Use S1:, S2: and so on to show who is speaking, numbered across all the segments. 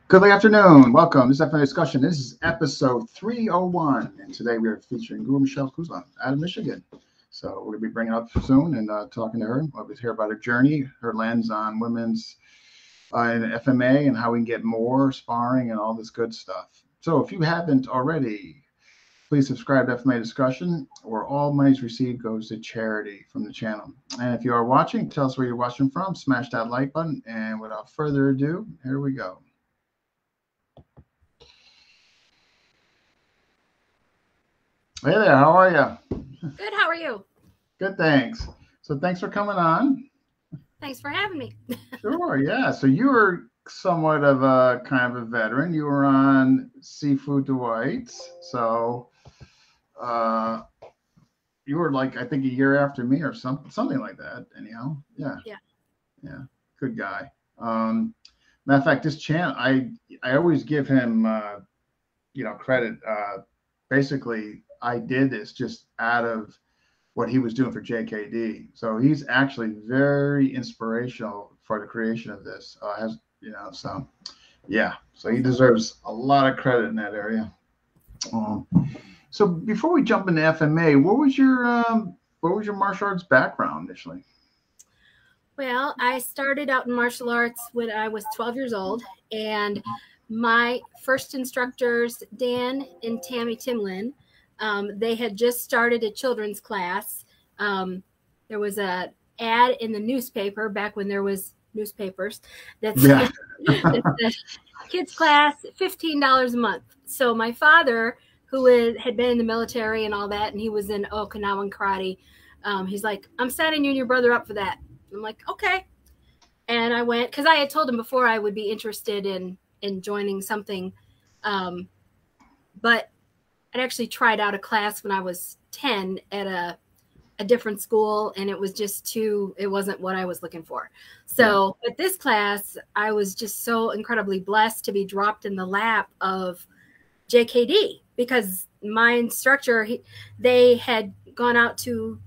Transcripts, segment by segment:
S1: Good afternoon. Welcome. This is FMA Discussion. This is episode 301. And today we are featuring Guro Michelle Kuzma out of Michigan. So we're going to be bringing up soon and talking to her. We'll hear about her journey, her lens on women's in FMA and how we can get more sparring and all this good stuff. So if you haven't already, please subscribe to FMA Discussion, where all monies received goes to charity from the channel. And if you are watching, tell us where you're watching from. Smash that like button. And without further ado, here we go. Hey there, how are you?
S2: Good, how are you?
S1: Good, thanks. So thanks for coming on.
S2: Thanks for having me.
S1: Sure, yeah. So you were somewhat of a kind of a veteran. You were on Seafood Dwight's. So you were like, I think a year after me or something like that. Anyhow, yeah. Yeah. Good guy. Matter of fact, this channel, I always give him, credit. Basically, I did this just out of what he was doing for JKD. So he's actually very inspirational for the creation of this. So he deserves a lot of credit in that area. So before we jump into FMA, what was your martial arts background initially?
S2: Well, I started out in martial arts when I was 12 years old, and my first instructors, Dan and Tammy Timlin, they had just started a children's class. There was an ad in the newspaper back when there was newspapers that said kids class, $15 a month. So my father, who had been in the military and all that, and he was in Okinawan karate, he's like, I'm signing you and your brother up for that. I'm like, okay. And I went, because I had told him before I would be interested in joining something. But I'd actually tried out a class when I was 10 at a different school, and it was just it wasn't what I was looking for. So at this class, I was just so incredibly blessed to be dropped in the lap of JKD, because my instructor, he had gone out to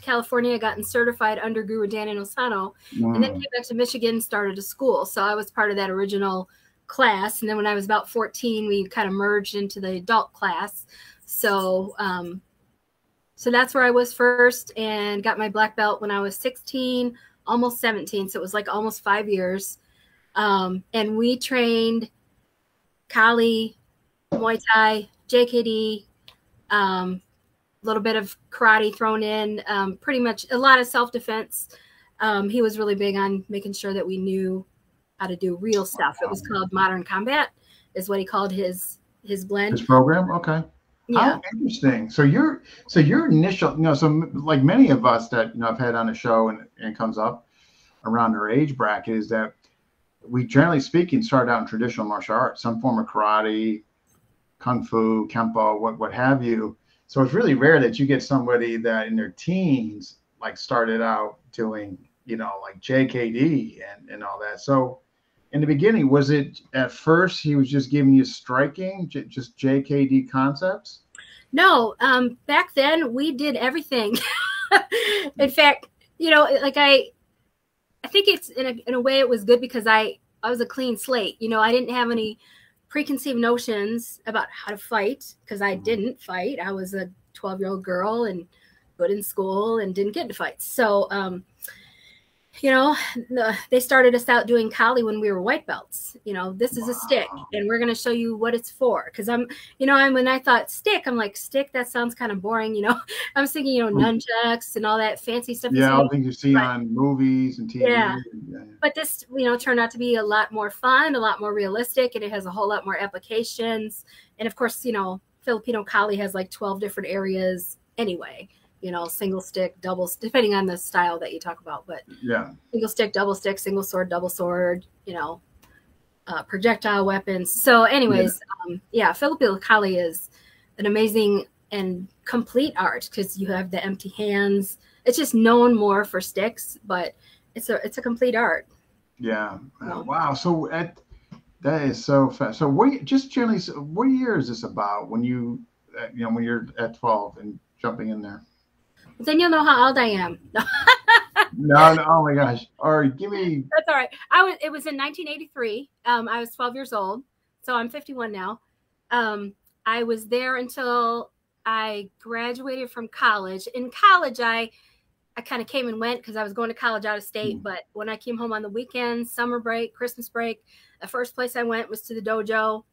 S2: California, gotten certified under Guru Inosanto, and then came back to Michigan and started a school. So I was part of that original class. And then when I was about 14, we kind of merged into the adult class. So that's where I was first, and got my black belt when I was 16, almost 17. So it was like almost 5 years. And we trained Kali, Muay Thai, JKD, little bit of karate thrown in, pretty much a lot of self-defense. He was really big on making sure that we knew how to do real stuff. It was called Modern Combat, is what he called his blend.
S1: His program? Okay.
S2: Yeah.
S1: How interesting. So your initial, so like many of us that, I've had on the show and comes up around our age bracket, is that we, generally speaking, started out in traditional martial arts, some form of karate, kung fu, kempo, what have you. So it's really rare that you get somebody that in their teens, like, started out doing, like JKD and all that. So in the beginning, was it at first he was just giving you striking, just JKD concepts?
S2: No, back then we did everything. In fact, like I think it's in a way it was good, because I was a clean slate. I didn't have any preconceived notions about how to fight, because I didn't fight. I was a 12-year-old girl and good in school and didn't get into fights. So, they started us out doing Kali when we were white belts. This is a stick, and we're going to show you what it's for. Because when I thought stick, I'm like, stick, that sounds kind of boring. I'm thinking, nunchucks and all that fancy stuff.
S1: Yeah, all things you see on movies and TV.
S2: Yeah. But this, turned out to be a lot more fun, a lot more realistic, and it has a whole lot more applications. And of course, Filipino Kali has like 12 different areas anyway. Single stick, double, depending on the style that you talk about. But
S1: yeah, single
S2: stick, double stick, single sword, double sword, projectile weapons. So anyways, Filipino Kali is an amazing and complete art, because you have the empty hands. It's just known more for sticks, but it's a complete art.
S1: Yeah. Wow. So that is so fast. So what year is this about when when you're at 12 and jumping in there?
S2: Then you'll know how old I am.
S1: No, no, oh my gosh. All right, give me.
S2: That's all right. It was in 1983. I was 12 years old, so I'm 51 now. I was there until I graduated from college. In college, I kind of came and went because I was going to college out of state. But when I came home on the weekends, summer break, Christmas break, the first place I went was to the dojo.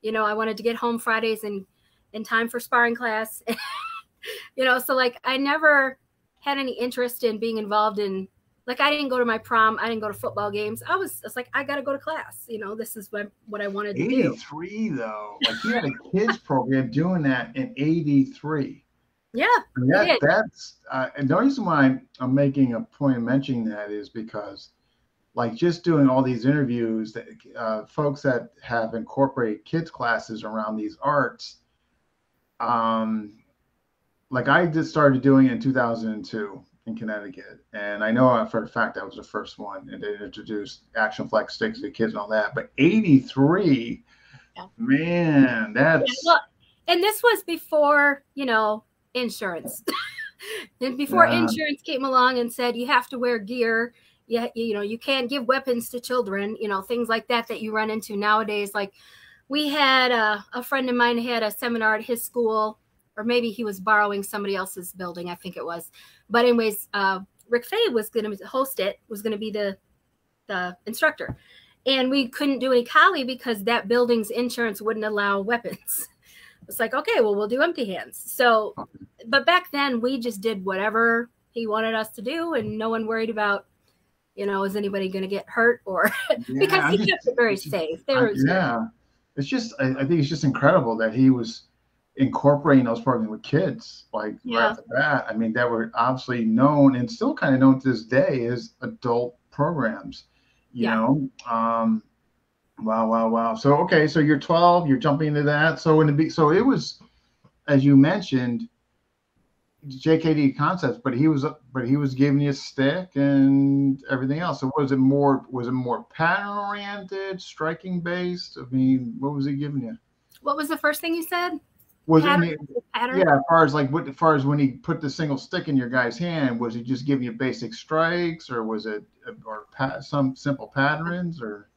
S2: You know, I wanted to get home Fridays and in time for sparring class. You know, so like I never had any interest in being involved in, like, I didn't go to my prom. I didn't go to football games. It's like, I got to go to class. You know, this is what I wanted to do.
S1: 83 though, like you had a kids program doing that in 83.
S2: Yeah.
S1: That's and the reason why I'm making a point of mentioning that is because, like, just doing all these interviews, that folks that have incorporated kids classes around these arts, like I just started doing it in 2002 in Connecticut, and I know for a fact I was the first one, and they introduced action flex sticks to kids and all that. But 83, yeah. Man, that's
S2: and this was before, you know, insurance. And before insurance came along and said you have to wear gear, you know, you can't give weapons to children, you know, things like that you run into nowadays. Like we had a friend of mine had a seminar at his school, or maybe he was borrowing somebody else's building, I think it was. But anyways, Rick Fay was going to host it, was going to be the instructor. And we couldn't do any Kali because that building's insurance wouldn't allow weapons. It's like, okay, well, we'll do empty hands. So, but back then we just did whatever he wanted us to do, and no one worried about, you know, is anybody going to get hurt or because he kept it very safe.
S1: It's just, I think it's just incredible that he was incorporating those programs with kids, like right off the bat. I mean, that were obviously known and still kind of known to this day as adult programs, you know. Wow. So, okay, so you're 12, you're jumping into that. So so it was, as you mentioned, JKD concepts, but he was giving you a stick and everything else. So was it more pattern oriented, striking based? I mean, what was he giving you?
S2: What was the first thing you said?
S1: Was pattern? Yeah, as far as when he put the single stick in your guy's hand, was he just giving you basic strikes, or was it some simple patterns, or?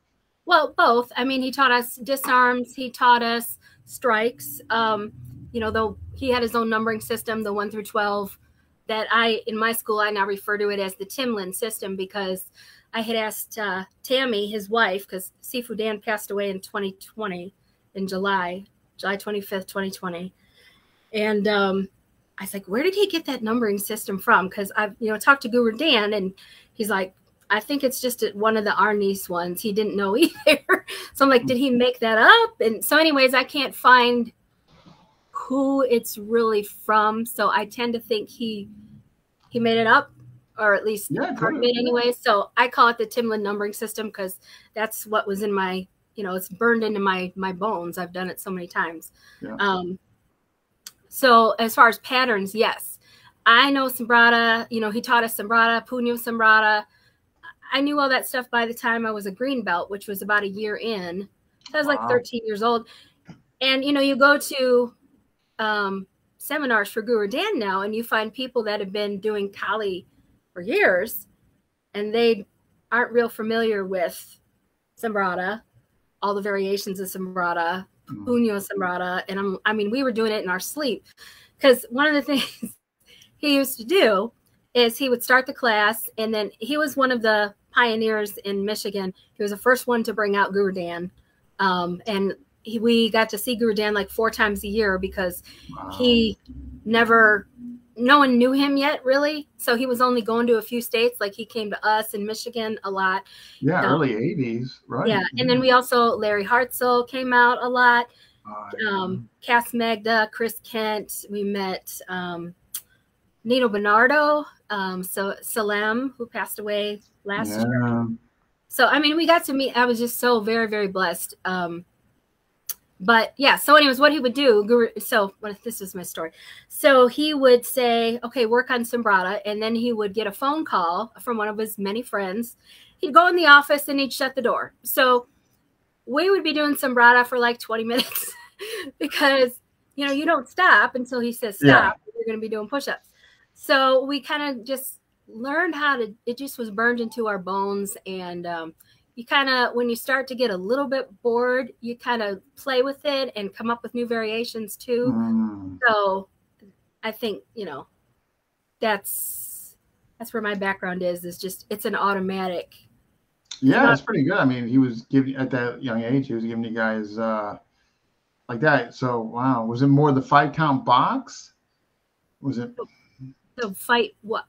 S2: Well, both. I mean, he taught us disarms. He taught us strikes. You know, though he had his own numbering system, the 1 through 12, that in my school, I now refer to it as the Timlin system, because I had asked Tammy, his wife, because Sifu Dan passed away in 2020, in July 25th, 2020. And I was like, where did he get that numbering system from? Because I've, you know, talked to Guro Dan, and he's like, I think it's just one of the Arnis ones. He didn't know either. So I'm like, did he make that up? And so anyways, I can't find who it's really from. So I tend to think he made it up, or at least part of it anyway. So I call it the Timlin numbering system because that's what was in my, you know, it's burned into my bones. I've done it so many times. Yeah. So as far as patterns, yes, I know Sambrata. You know, he taught us Sambrata, Punyo Sambrata. I knew all that stuff by the time I was a green belt, which was about a year in. So I was like 13 years old. And, you know, you go to seminars for Guro Dan now, and you find people that have been doing Kali for years, and they aren't real familiar with Sambrata, all the variations of Sambrata, Punyo Sambrata. And I mean, we were doing it in our sleep, because one of the things he used to do is he would start the class, and then he was one of the pioneers in Michigan. He was the first one to bring out Guro Dan. And we got to see Guro Dan like 4 times a year, because no one knew him yet, really. So he was only going to a few states. Like he came to us in Michigan a lot.
S1: Yeah, early 80s, right? Yeah,
S2: and then we also, Larry Hartzell came out a lot. Cass Magda, Chris Kent. We met Nino Bernardo, so Salem, who passed away last year. So, I mean, we got to meet. I was just so very, very blessed. But yeah, so anyways, what he would do, this is my story. So he would say, okay, work on Sambrata. And then he would get a phone call from one of his many friends. He'd go in the office and he'd shut the door. So we would be doing Sambrata for like 20 minutes because, you don't stop until he says stop. You're going to be doing push-ups. So we kind of just learned how to, it just was burned into our bones. And you kind of, when you start to get a little bit bored, you kind of play with it and come up with new variations too. So I think, you know, that's where my background is just, it's an automatic.
S1: Yeah, that's pretty good. I mean, he was giving, at that young age, he was giving you guys like that. So, wow. Was it more the 5-count box? Was it
S2: the fight? What?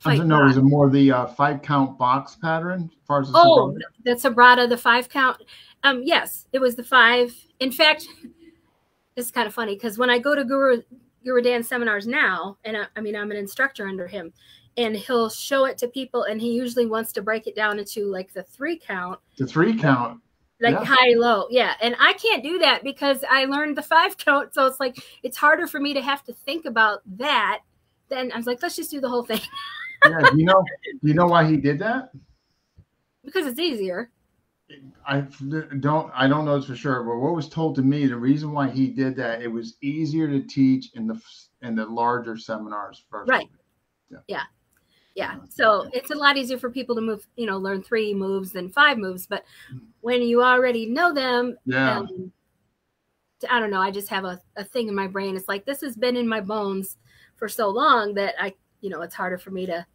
S1: No, was it more the 5-count box pattern as far as the
S2: the sobrata, the 5-count? Yes, it was the 5. In fact, it's kind of funny because when I go to Guro Dan seminars now, and I mean, I'm an instructor under him, and he'll show it to people, and he usually wants to break it down into like the 3-count.
S1: The 3-count.
S2: Like high, low. Yeah. And I can't do that because I learned the 5-count. So it's like, it's harder for me to have to think about that. Then I was like, let's just do the whole thing.
S1: Yeah. Do you know why he did that?
S2: Because it's easier.
S1: I don't know this for sure, but what was told to me, the reason why he did that, it was easier to teach in the larger seminars first.
S2: Right. Yeah. So it's a lot easier for people to move, you know, learn 3 moves than 5 moves. But when you already know them, I don't know, I just have a thing in my brain. It's like, this has been in my bones for so long that it's harder for me to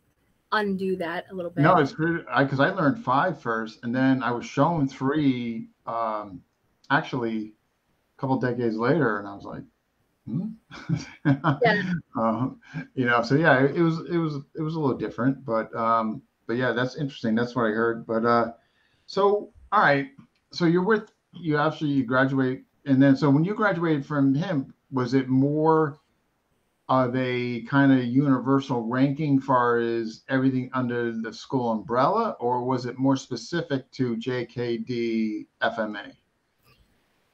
S2: undo that a little bit.
S1: No, it's good because I learned 5 first, and then I was shown 3 actually a couple decades later, and I was like, so yeah, it was a little different, but yeah, that's interesting. That's what I heard. But so all right, so you graduate, and then so when you graduated from him, was it more of a kind of universal ranking far as everything under the school umbrella, or was it more specific to JKD FMA?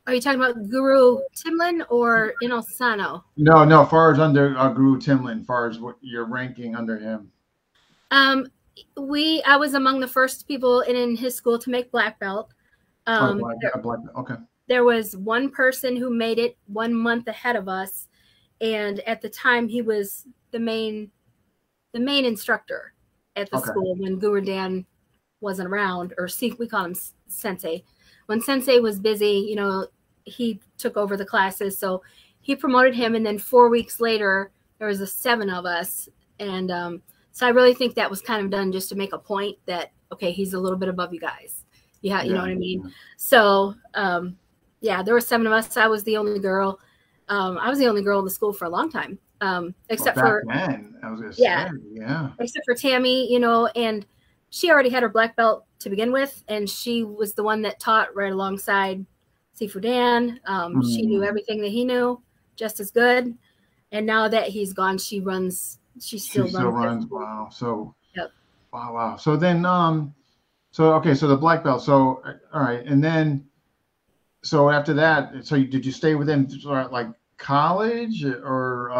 S2: Are you talking about Guro Timlin or Inosanto?
S1: No, far as under Guro Timlin, far as what you're ranking under him.
S2: I was among the first people in his school to make black belt.
S1: Black belt. Okay.
S2: There was one person who made it 1 month ahead of us, and at the time he was the main instructor at the school when Guro Dan wasn't around, or we call him Sensei. When Sensei was busy, you know, he took over the classes, so he promoted him, and then 4 weeks later there was 7 of us, and so I really think that was kind of done just to make a point that, okay, he's a little bit above you guys. You know what I mean? So there were 7 of us. I was the only girl. I was the only girl in the school for a long time, except for
S1: then. I was gonna say,
S2: except for Tammy, you know, and she already had her black belt to begin with, and she was the one that taught right alongside Sifu Dan. She knew everything that he knew just as good, and now that he's gone, she still runs.
S1: Wow. So wow. So then so the black belt. So all right, and then so after that, so did you stay with him like college, or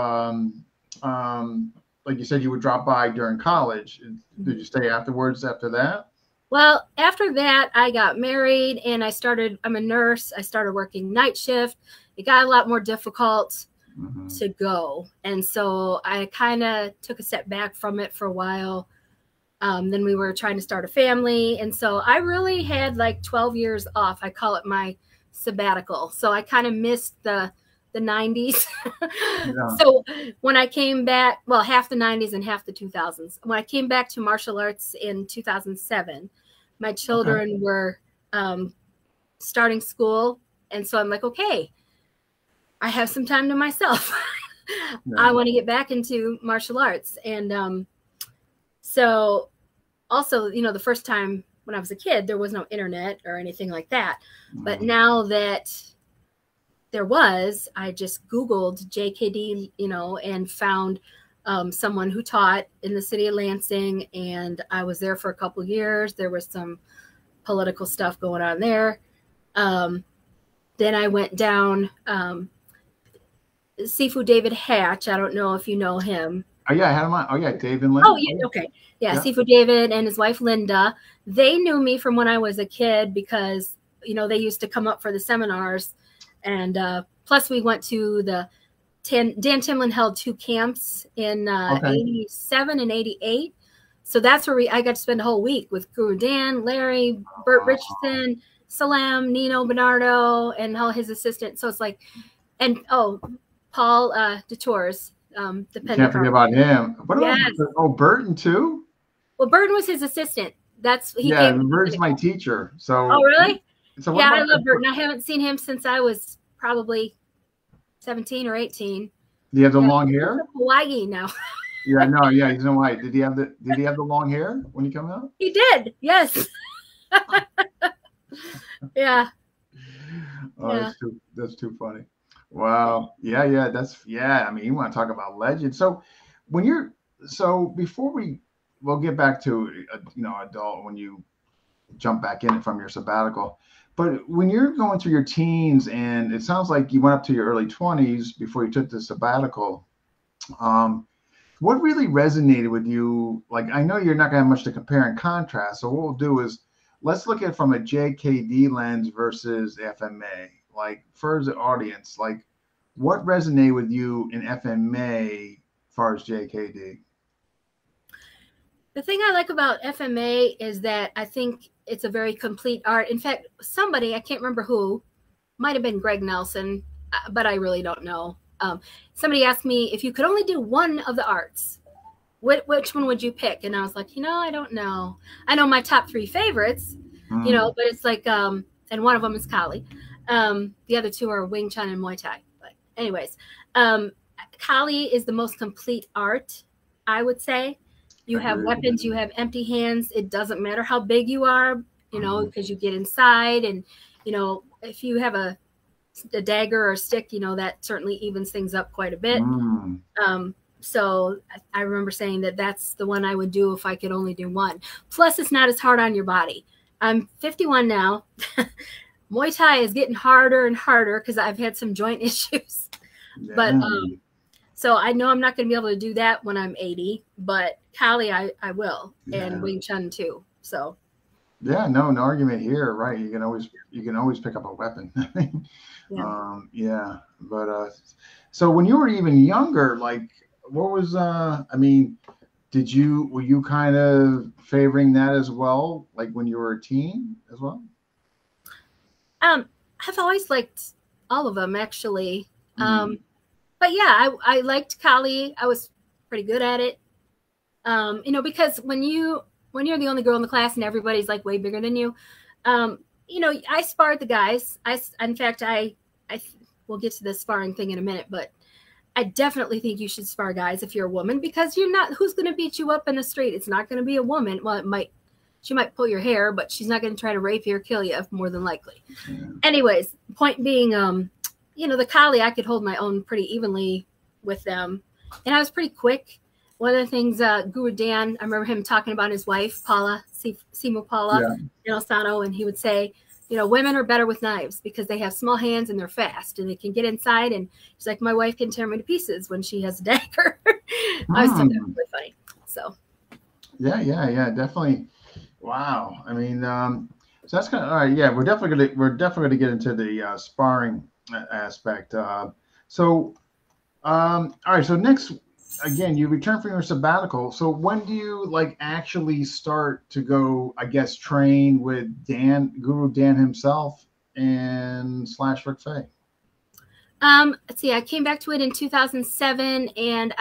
S1: like you said, you would drop by during college? Did you stay afterwards after that?
S2: Well, after that, I got married, and I'm a nurse. I started working night shift. It got a lot more difficult to go. And so I kind of took a step back from it for a while. Then we were trying to start a family. And so I really had like 12 years off. I call it my sabbatical. So I kind of missed the 90s. So when I came back, well, half the 90s and half the 2000s. When I came back to martial arts in 2007, my children were starting school. And so I'm like, okay, I have some time to myself. I want to get back into martial arts. And so also, you know, the first time when I was a kid, there was no internet or anything like that. But now that there was, I just Googled JKD, you know, and found someone who taught in the city of Lansing. And I was there for a couple years. There was some political stuff going on there. Then I went down Sifu David Hatch. I don't know if you know him.
S1: Oh yeah, I had him on. Oh yeah, Dave and Linda.
S2: Oh yeah, okay. Yeah, Sifu David and his wife Linda. They knew me from when I was a kid because, you know, they used to come up for the seminars. And plus we went to the Dan Timlin held 2 camps in 87 and 88. So that's where I got to spend a whole week with Guru Dan, Larry, Bert Richardson, Salam, Nino Bernardo, and all his assistants. So it's like, and Paul DeTours, the pen.
S1: Can't forget about him. What about Burton too?
S2: Well, Burton was his assistant.
S1: Burton's my teacher. So
S2: oh really?
S1: So
S2: yeah, I love Burton. I haven't seen him since I was probably 17 or 18.
S1: Do you have the long hair?
S2: Hawaii now.
S1: Yeah, no, yeah, he's in Hawaii. Did he have the long hair when he came out?
S2: He did, yes. Yeah.
S1: Oh, yeah. That's too funny. Wow. Yeah. I mean, you want to talk about legends. So before we'll get back to adult when you jump back in from your sabbatical. But when you're going through your teens, and it sounds like you went up to your early 20s before you took the sabbatical, what really resonated with you? Like, I know you're not going to have much to compare and contrast. So what we'll do is let's look at it from a JKD lens versus FMA. Like, for the audience, like, what resonated with you in FMA as far as JKD?
S2: The thing I like about FMA is that I think it's a very complete art. In fact, somebody, I can't remember who, might have been Greg Nelson, but I really don't know. Somebody asked me, if you could only do one of the arts, which one would you pick? And I was like, I don't know. I know my top 3 favorites, but it's like, and one of them is Kali. The other 2 are Wing Chun and Muay Thai. But anyways, Kali is the most complete art, I would say. You have weapons, you have empty hands. It doesn't matter how big you are, because you get inside, and, if you have a dagger or a stick, that certainly evens things up quite a bit. So I remember saying that that's the one I would do if I could only do one. Plus, it's not as hard on your body. I'm 51 now. Muay Thai is getting harder and harder because I've had some joint issues. Yeah. But so I know I'm not going to be able to do that when I'm 80, but Kali I will, and Wing Chun too. So
S1: yeah, no argument here, right? You can always pick up a weapon. But so when you were even younger, like, what was were you kind of favoring that as well, like when you were a teen as well?
S2: I've always liked all of them, actually. But yeah, I liked Kali. I was pretty good at it. Because when you're the only girl in the class and everybody's like way bigger than you, I sparred the guys. In fact, we'll get to the sparring thing in a minute, but I definitely think you should spar guys if you're a woman, because who's going to beat you up in the street? It's not going to be a woman. Well, she might pull your hair, but she's not going to try to rape you or kill you, more than likely. Yeah. Anyways, point being, the Kali, I could hold my own pretty evenly with them. And I was pretty quick. One of the things, Guru Dan, I remember him talking about his wife, Paula, Simu Paula, Inosanto, and he would say, women are better with knives because they have small hands and they're fast and they can get inside. And he's like, my wife can tear me to pieces when she has a dagger. I was thought that was really funny. So.
S1: Yeah, definitely. Wow. I mean, so that's kind of all right. Yeah, we're definitely gonna get into the sparring aspect. All right. So next, again, you return from your sabbatical. So when do you actually start to go, I guess, train with Guru Dan himself and / Rick Faye?
S2: Let's see. I came back to it in 2007, and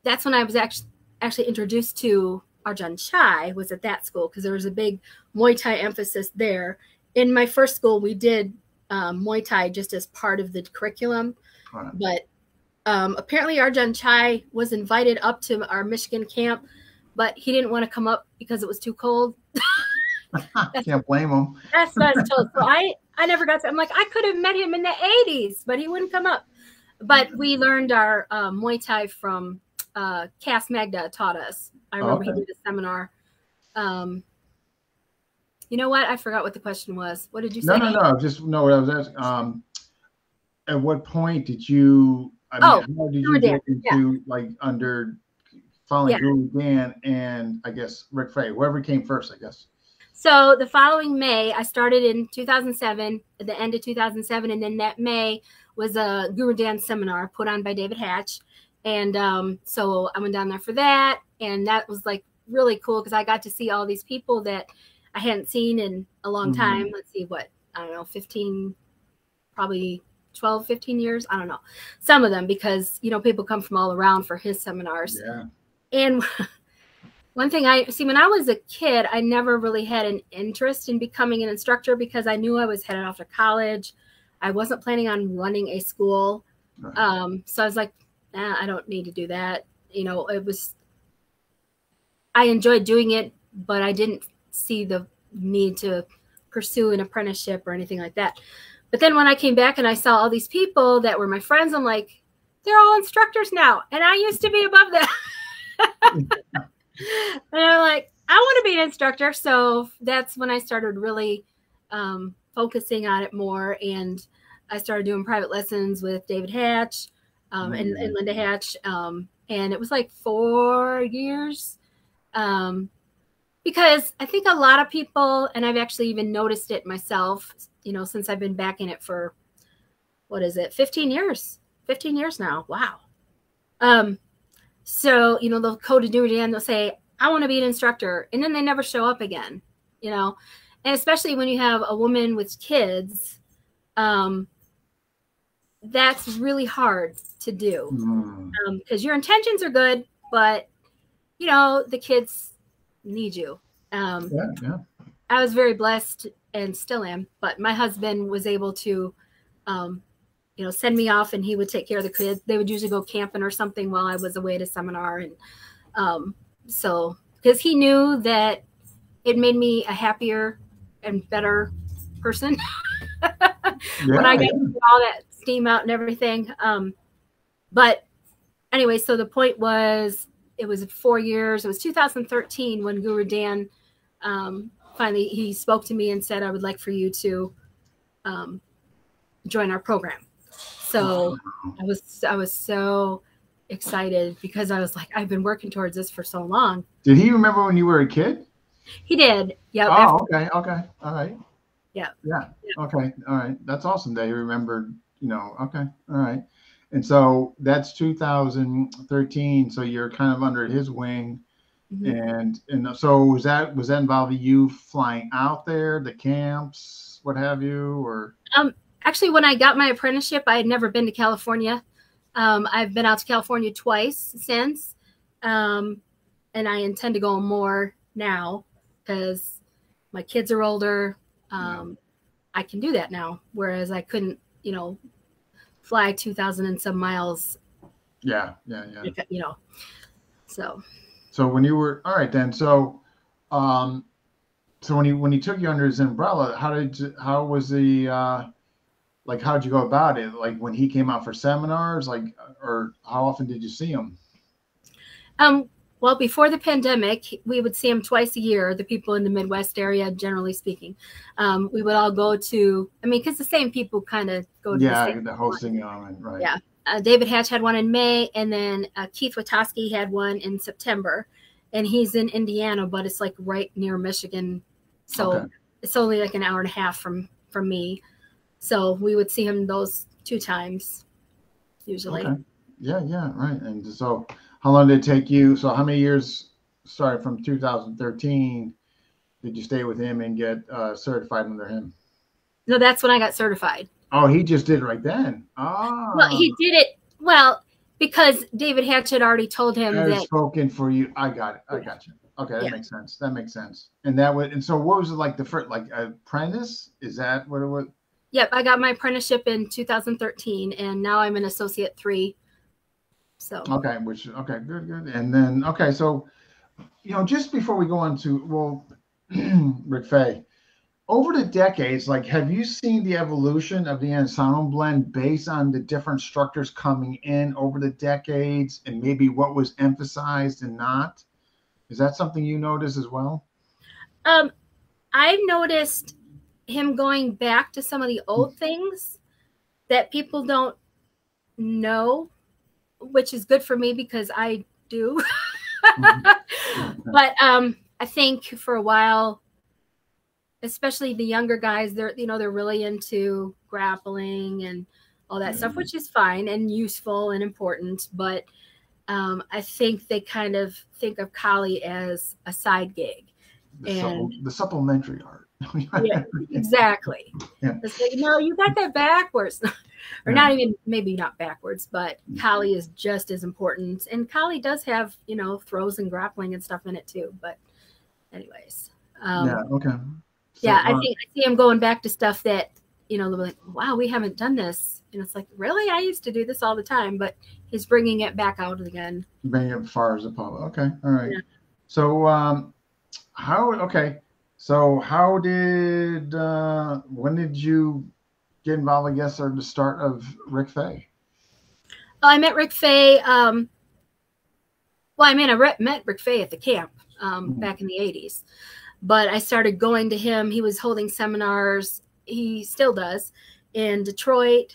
S2: that's when I was actually introduced to Ajahn Chai. Was at that school because there was a big Muay Thai emphasis there. In my first school, we did Muay Thai just as part of the curriculum, but apparently Ajahn Chai was invited up to our Michigan camp, but he didn't want to come up because it was too cold.
S1: Can't blame him.
S2: That's what I was told. So I never got to. I'm like, I could have met him in the 80s, but he wouldn't come up. But we learned our Muay Thai from Cass Magda taught us. I remember he did a seminar. You know what? I forgot what the question was. What did you say?
S1: No. Just know what I was asking. At what point did you? How did you get into under following Guru Dan and I guess Rick Faye, whoever came first, I guess.
S2: So the following May, I started in 2007, at the end of 2007, and then that May was a Guru Dan seminar put on by David Hatch, and so I went down there for that. And that was like really cool because I got to see all these people that I hadn't seen in a long time. Let's see, what, I don't know, 15, probably 12, 15 years. I don't know. Some of them, because, you know, people come from all around for his seminars.
S1: Yeah.
S2: And one thing I see, when I was a kid, I never really had an interest in becoming an instructor because I knew I was headed off to college. I wasn't planning on running a school. Right. So I was like, I don't need to do that. You know, I enjoyed doing it, but I didn't see the need to pursue an apprenticeship or anything like that. But then when I came back and I saw all these people that were my friends, I'm like, they're all instructors now. And I used to be above that. And I'm like, I want to be an instructor. So that's when I started really focusing on it more. And I started doing private lessons with David Hatch and Linda Hatch. And it was like 4 years. Because I think a lot of people, and I've actually even noticed it myself, you know, since I've been back in it for, 15 years? 15 years now. Wow. So, you know, they'll go to do it and they'll say, I want to be an instructor. And then they never show up again, you know, and especially when you have a woman with kids, that's really hard to do because your intentions are good, but, you know, the kids need you. I was very blessed and still am, but my husband was able to, you know, send me off and he would take care of the kids. They would usually go camping or something while I was away at a seminar. And so, because he knew that it made me a happier and better person when I got all that steam out and everything. But anyway, so the point was, it was 4 years. It was 2013 when Guru Dan finally, he spoke to me and said, I would like for you to join our program. So I was so excited because I was like, I've been working towards this for so long.
S1: Did he remember when you were a kid?
S2: He did. Yeah.
S1: Oh, okay. All right.
S2: Yeah.
S1: Okay. All right. That's awesome that he remembered, you know. Okay. All right. And so that's 2013. So you're kind of under his wing. And so was that involving you flying out there, the camps, what have you, or?
S2: Actually, when I got my apprenticeship, I had never been to California. I've been out to California twice since, and I intend to go more now because my kids are older. I can do that now, whereas I couldn't, you know, fly 2,000 and some miles.
S1: Yeah.
S2: You know,
S1: So when you were, all right then, so when he took you under his umbrella, how did you go about it? Like when he came out for seminars, like, or how often did you see him?
S2: Well, before the pandemic, we would see him twice a year, the people in the Midwest area, generally speaking. We would all go to, because the same people kind of go to
S1: the hosting on, right.
S2: Yeah. David Hatch had one in May, and then Keith Witoski had one in September. And he's in Indiana, but it's like right near Michigan. So It's only like an hour and a half from me. So we would see him those 2 times usually.
S1: Okay. Yeah, right. And so how long did it take you? So how many years, started from 2013, did you stay with him and get certified under him?
S2: No, that's when I got certified.
S1: Oh, he just did it right then. Oh.
S2: Well, he did it, because David Hatch had already told him that.
S1: Spoken for you. I got it. I got you. Okay, that makes sense. And so what was it like the first, like apprentice? Is that what it was?
S2: Yep, I got my apprenticeship in 2013, and now I'm an associate 3. So
S1: okay, good. And then so you know, just before we go on to Rick Fay, over the decades, like, have you seen the evolution of the Inosanto blend based on the different instructors coming in over the decades, and maybe what was emphasized and not? Is that something you notice as well?
S2: I've noticed him going back to some of the old things that people don't know, which is good for me because I do. But I think for a while, especially the younger guys, they're really into grappling and all that stuff, which is fine and useful and important. But I think they kind of think of Kali as a side gig.
S1: The supplementary art.
S2: Yeah, exactly.
S1: Yeah.
S2: It's like, no, you got that backwards. Or not even, maybe not backwards, but Kali is just as important. And Kali does have, you know, throws and grappling and stuff in it too. But anyways.
S1: Yeah, okay. So,
S2: yeah, I see him going back to stuff that, you know, they're like, wow, we haven't done this. And it's like, really? I used to do this all the time. But he's bringing it back out again.
S1: Bringing it as far as the public. Okay, all right.
S2: Yeah.
S1: So, So how did, when did you get involved, I guess, or the start of Rick Fay?
S2: I met Rick Fay. I met Rick Fay at the camp back in the 80s. But I started going to him. He was holding seminars. He still does in Detroit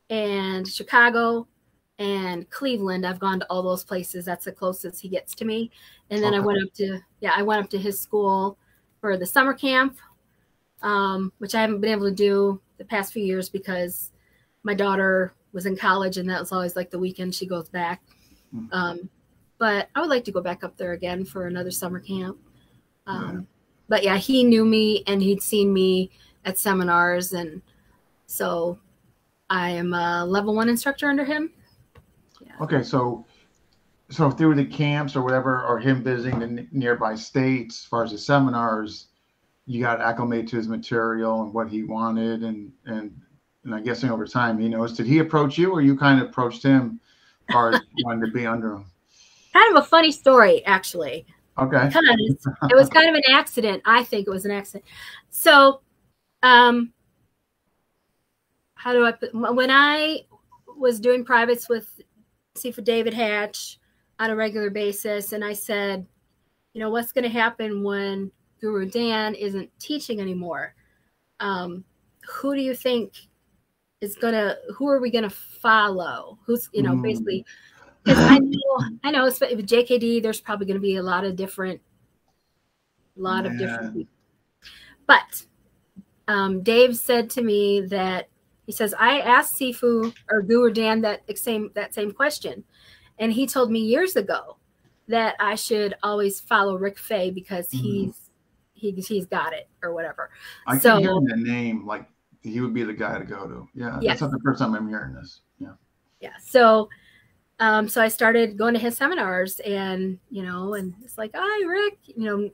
S2: and Chicago and Cleveland. I've gone to all those places. That's the closest he gets to me. And then I went up to his school for the summer camp, which I haven't been able to do the past few years because my daughter was in college and that was always like the weekend she goes back. But I would like to go back up there again for another summer camp. But yeah, he knew me and he'd seen me at seminars. And so I am a level 1 instructor under him. Yeah.
S1: Okay. So through the camps or whatever, or him visiting the nearby states, as far as the seminars, you got acclimated to his material and what he wanted, and I'm guessing over time he knows. Did he approach you, or you kind of approached him, or wanted to be under him?
S2: Kind of a funny story, actually.
S1: Okay.
S2: It was kind of an accident. I think it was an accident. So, how do I put? When I was doing privates with Sifu David Hatch on a regular basis, and I said, you know, what's going to happen when Guru Dan isn't teaching anymore? Who do you think is who are we going to follow? Who's, you know, basically, because I know with JKD, there's probably going to be a lot of different people. But Dave said to me that, he says, I asked Sifu or Guru Dan that same question. And he told me years ago that I should always follow Rick Fay because he's got it or whatever.
S1: I keep hearing that name, like he would be the guy to go to. Yeah, that's not the first time I'm hearing this. Yeah. Yeah.
S2: So I started going to his seminars, and you know, and it's like, hi Rick, you know,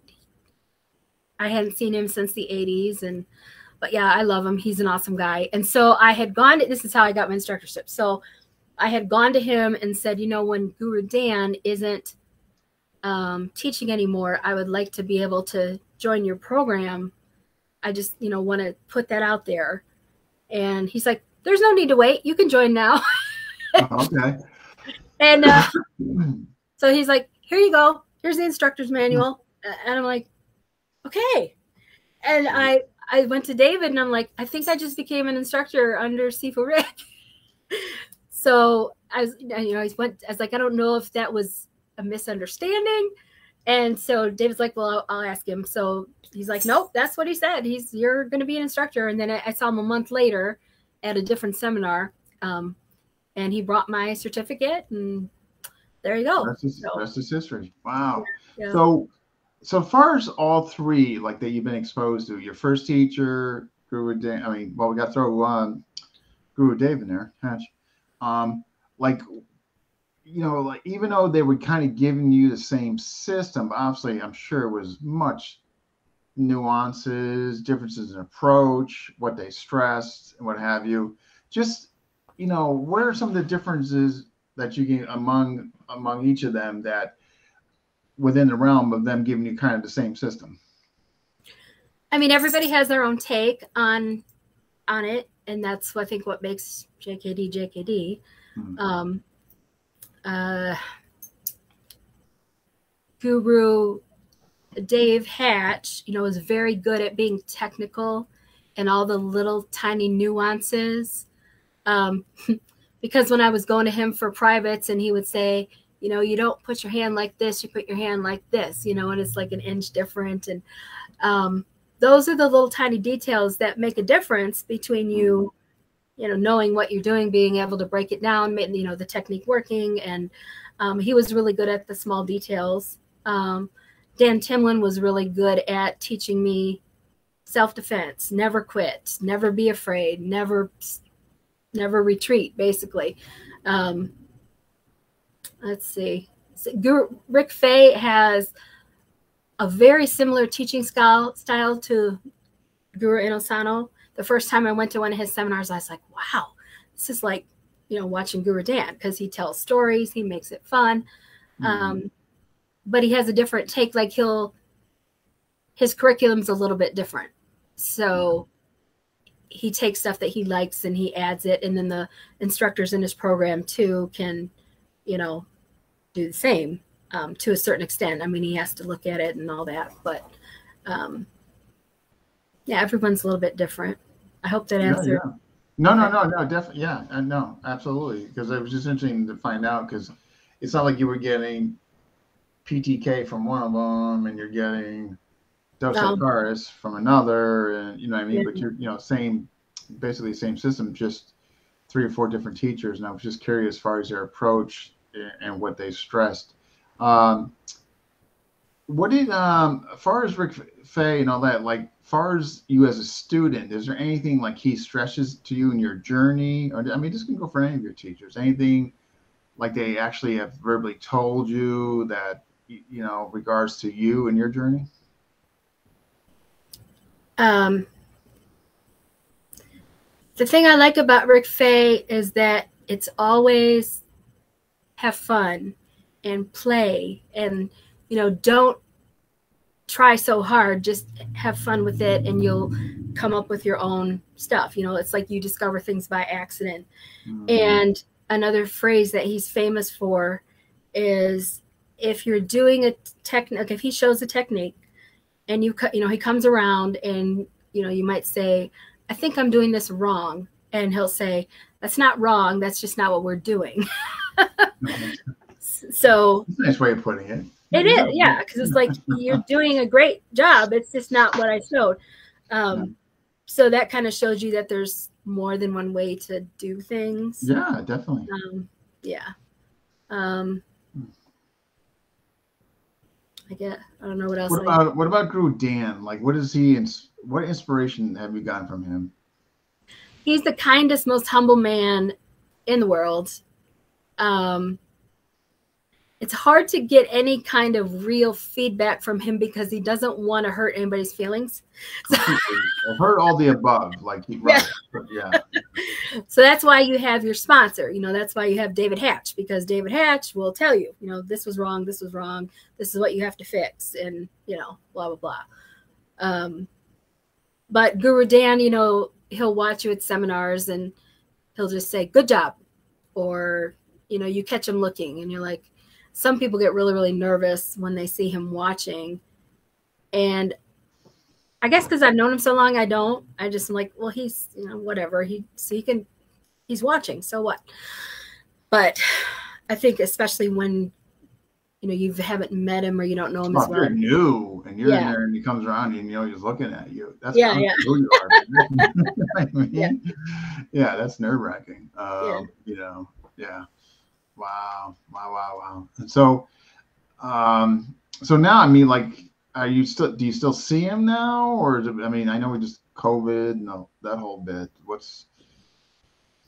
S2: I hadn't seen him since the 80s, but yeah, I love him. He's an awesome guy. And so I had gone to, this is how I got my instructorship. So I had gone to him and said, you know, when Guru Dan isn't teaching anymore, I would like to be able to join your program. I just, you know, want to put that out there. And he's like, there's no need to wait. You can join now.
S1: Okay.
S2: And so he's like, here you go. Here's the instructor's manual. And I'm like, okay. And I went to David and I'm like, I think I just became an instructor under Sifu Rick. So I was like, I don't know if that was a misunderstanding. And so David's like, well, I'll ask him. So he's like, nope, that's what he said. You're going to be an instructor. And then I saw him a month later at a different seminar. And he brought my certificate, and there you go.
S1: That's his history. Wow.
S2: Yeah.
S1: So as far as all three, like that you've been exposed to, your first teacher, Guru Dan, we got to throw Guru Dave in there, Hatch. Like, you know, like even though they were kind of giving you the same system, obviously I'm sure it was much nuances, differences in approach, what they stressed and what have you. Just, you know, what are some of the differences that you get among each of them that within the realm of them giving you kind of the same system?
S2: I mean, everybody has their own take on it, and that's I think what makes JKD. Guru Dave Hatch, you know, is very good at being technical and all the little tiny nuances. Because when I was going to him for privates and he would say, you know, you don't put your hand like this, you put your hand like this, you know, and it's like an inch different. And those are the little tiny details that make a difference between you knowing what you're doing, being able to break it down, the technique working. And he was really good at the small details. Dan Timlin was really good at teaching me self-defense, never quit, never be afraid, never retreat, basically. Let's see. Rick Fay has a very similar teaching style to Guro Inosanto. The first time I went to one of his seminars, I was like, wow, this is like, watching Guro Dan, because he tells stories, he makes it fun. But he has a different take. Like his curriculum's a little bit different. So he takes stuff that he likes and he adds it. And then the instructors in his program too can, do the same to a certain extent. I mean, he has to look at it and all that, but yeah, everyone's a little bit different. I hope that answered.
S1: Yeah. No, definitely. Yeah, no, absolutely. Because it was just interesting to find out, because it's not like you were getting PTK from one of them and you're getting Dos Equiparatus from another, and you know what I mean. Yeah. But you're basically same system, just 3 or 4 different teachers. And I was just curious as far as their approach and what they stressed. What did as far as Rick Fay and all that, like far as you as a student, is there anything like he stresses to you in your journey? Or I mean, this can go for any of your teachers. Anything like they actually have verbally told you that regards to you and your journey?
S2: The thing I like about Rick Fay is that it's always have fun and play, and don't try so hard, just have fun with it, and you'll come up with your own stuff. It's like you discover things by accident. And another phrase that he's famous for is, if you're doing a technique, if he shows a technique and he comes around and you might say, I think I'm doing this wrong, and he'll say, that's not wrong, that's just not what we're doing. So
S1: that's a nice way of putting it.
S2: It is, yeah, because it's like, you're doing a great job, it's just not what I showed. So that kind of shows you that there's more than one way to do things.
S1: Yeah, definitely.
S2: I don't know what else.
S1: What about Guro Dan? Like, what inspiration have you gotten from him?
S2: He's the kindest, most humble man in the world. It's hard to get any kind of real feedback from him because he doesn't want to hurt anybody's feelings.
S1: I've heard all the above. Like, right. Yeah.
S2: So that's why you have your sponsor. That's why you have David Hatch, because David Hatch will tell you, this was wrong, this was wrong, this is what you have to fix, and blah blah blah. But Guro Dan, he'll watch you at seminars and he'll just say, "Good job," or you catch him looking, and you're like. Some people get really, really nervous when they see him watching. And I guess because I've known him so long, I just am like, well, he's, whatever. He's watching, so what? But I think especially when, you haven't met him or you don't know him as well.
S1: You're new and you're in there and he comes around and he's looking at you. That's who you are. I mean, that's nerve-wracking. Yeah. Wow. And so now, I mean, like, do you still see him now, or I mean, I know we just COVID and that whole bit.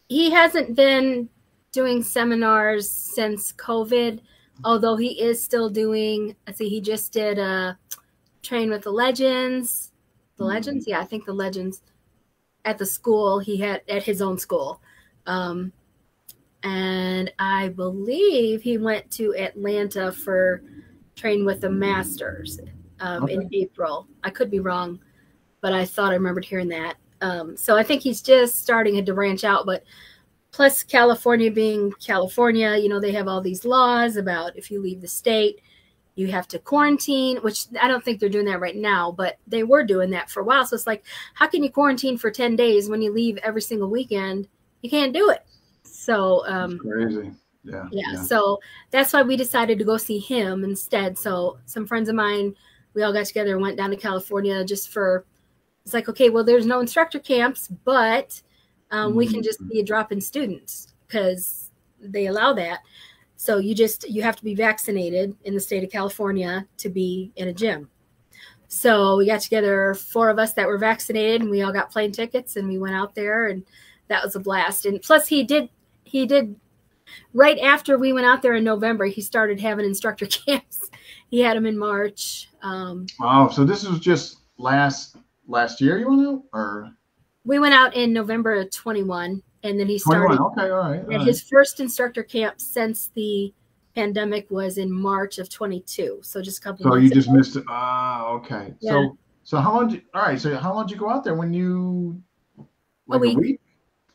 S2: He hasn't been doing seminars since COVID, although he is still doing. He just did Train with the Legends. The Legends, I think the Legends at the school he had at his own school. And I believe he went to Atlanta for Train with the Masters in April. I could be wrong, but I thought I remembered hearing that. So I think he's just starting to branch out. But plus California being California, they have all these laws about if you leave the state, you have to quarantine, which I don't think they're doing that right now, but they were doing that for a while. So it's like, how can you quarantine for 10 days when you leave every single weekend? You can't do it. So
S1: that's crazy. Yeah.
S2: So that's why we decided to go see him instead. So some friends of mine, we all got together and went down to California it's like, okay, well, there's no instructor camps, but we can just be a drop-in students because they allow that. So you have to be vaccinated in the state of California to be in a gym. So we got together, 4 of us that were vaccinated, and we all got plane tickets, and we went out there, and that was a blast. And plus he did right after we went out there in November, he started having instructor camps. He had them in March.
S1: Wow. So this was just last year you went out, or?
S2: We went out in November of 21, and then he started.
S1: 21. Okay, all right.
S2: And his first instructor camp since the pandemic was in March of 22. So just a couple months
S1: ago. So you just
S2: ago.
S1: missed it. Okay. Yeah. So how long did you go out there when you, like a week?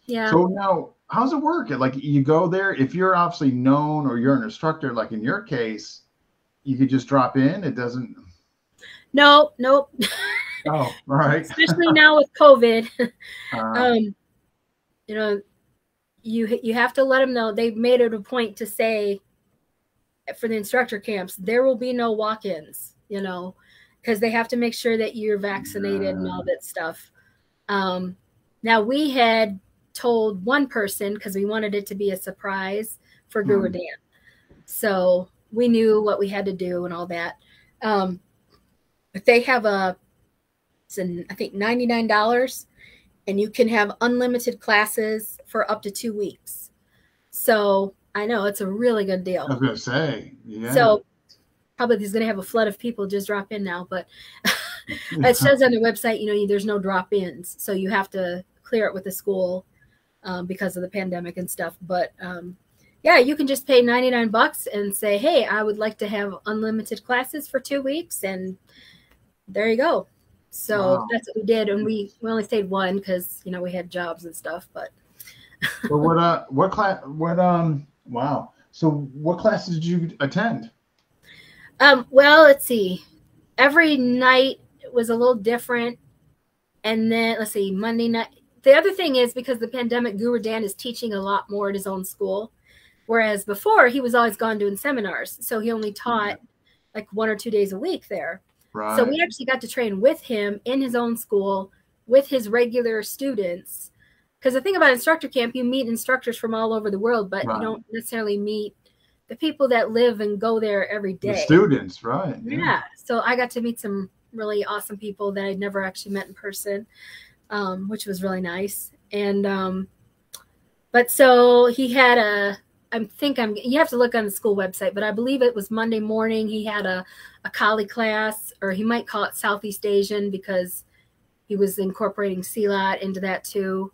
S2: Yeah.
S1: So now, how's it work? Like, you go there, if you're obviously known or you're an instructor, like in your case, you could just drop in. It doesn't.
S2: No, nope.
S1: Oh, all right.
S2: Especially now with COVID. You know, you have to let them know. They've made it a point to say for the instructor camps, there will be no walk-ins, you know, because they have to make sure that you're vaccinated and all that stuff. Now, we had told one person because we wanted it to be a surprise for Guro Dan. So we knew what we had to do and all that. But they have I think $99, and you can have unlimited classes for up to 2 weeks. So I know it's a really good deal.
S1: I was gonna say, yeah.
S2: So probably he's gonna have a flood of people just drop in now, but it says on the website, you know, there's no drop-ins, so you have to clear it with the school because of the pandemic and stuff. But yeah, you can just pay $99 and say, hey, I would like to have unlimited classes for 2 weeks, and there you go. So that's what we did, and we only stayed one because, you know, we had jobs and stuff. But
S1: what class? Wow. So what classes did you attend?
S2: Well, let's see. Every night was a little different, and then let's see, Monday night. The other thing is because the pandemic, Guro Dan is teaching a lot more at his own school, whereas before he was always gone doing seminars, so he only taught like 1 or 2 days a week there. Right. So we actually got to train with him in his own school with his regular students. Because the thing about instructor camp, you meet instructors from all over the world, but you don't necessarily meet the people that live and go there every day.
S1: The students, right.
S2: Yeah. So I got to meet some really awesome people that I'd never actually met in person, which was really nice. And but so he had you have to look on the school website, but I believe it was Monday morning. He had a Kali class, or he might call it Southeast Asian because he was incorporating Silat into that too.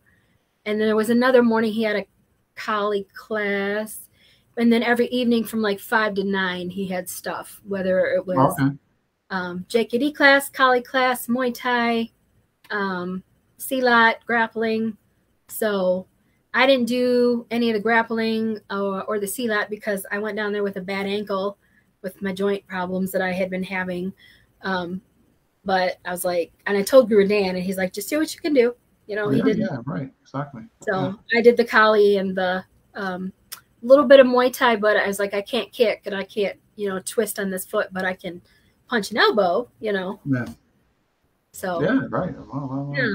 S2: And then there was another morning he had a Kali class. And then every evening from like 5 to 9, he had stuff, whether it was JKD class, Kali class, Muay Thai, Silat, grappling. So I didn't do any of the grappling or the Silat because I went down there with a bad ankle with my joint problems that I had been having. But I was like, and I told Guro Dan, and he's like, just do what you can do. You know, he did.
S1: Yeah, right. Exactly.
S2: So I did the Kali and the little bit of Muay Thai, but I was like, I can't kick and I can't, you know, twist on this foot, but I can punch an elbow, you know.
S1: Yeah.
S2: So.
S1: Yeah, right. Wow. Yeah.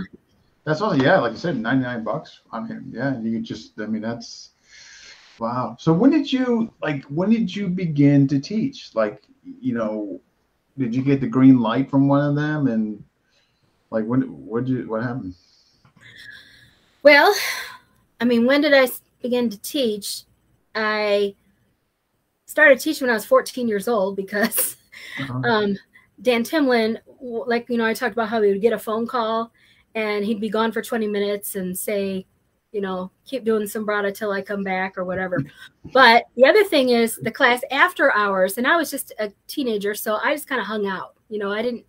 S1: That's also, like you said, $99. I mean, yeah, you could just, I mean, that's, wow. So when did you begin to teach? Like, you know, did you get the green light from one of them? And like, what happened?
S2: Well, I mean, when did I begin to teach? I started teaching when I was 14 years old because Dan Timlin, like, you know, I talked about how he would get a phone call and he'd be gone for 20 minutes and say, you know, keep doing Sombrata till I come back or whatever. But the other thing is the class after hours, and I was just a teenager, so I just kind of hung out. You know, I didn't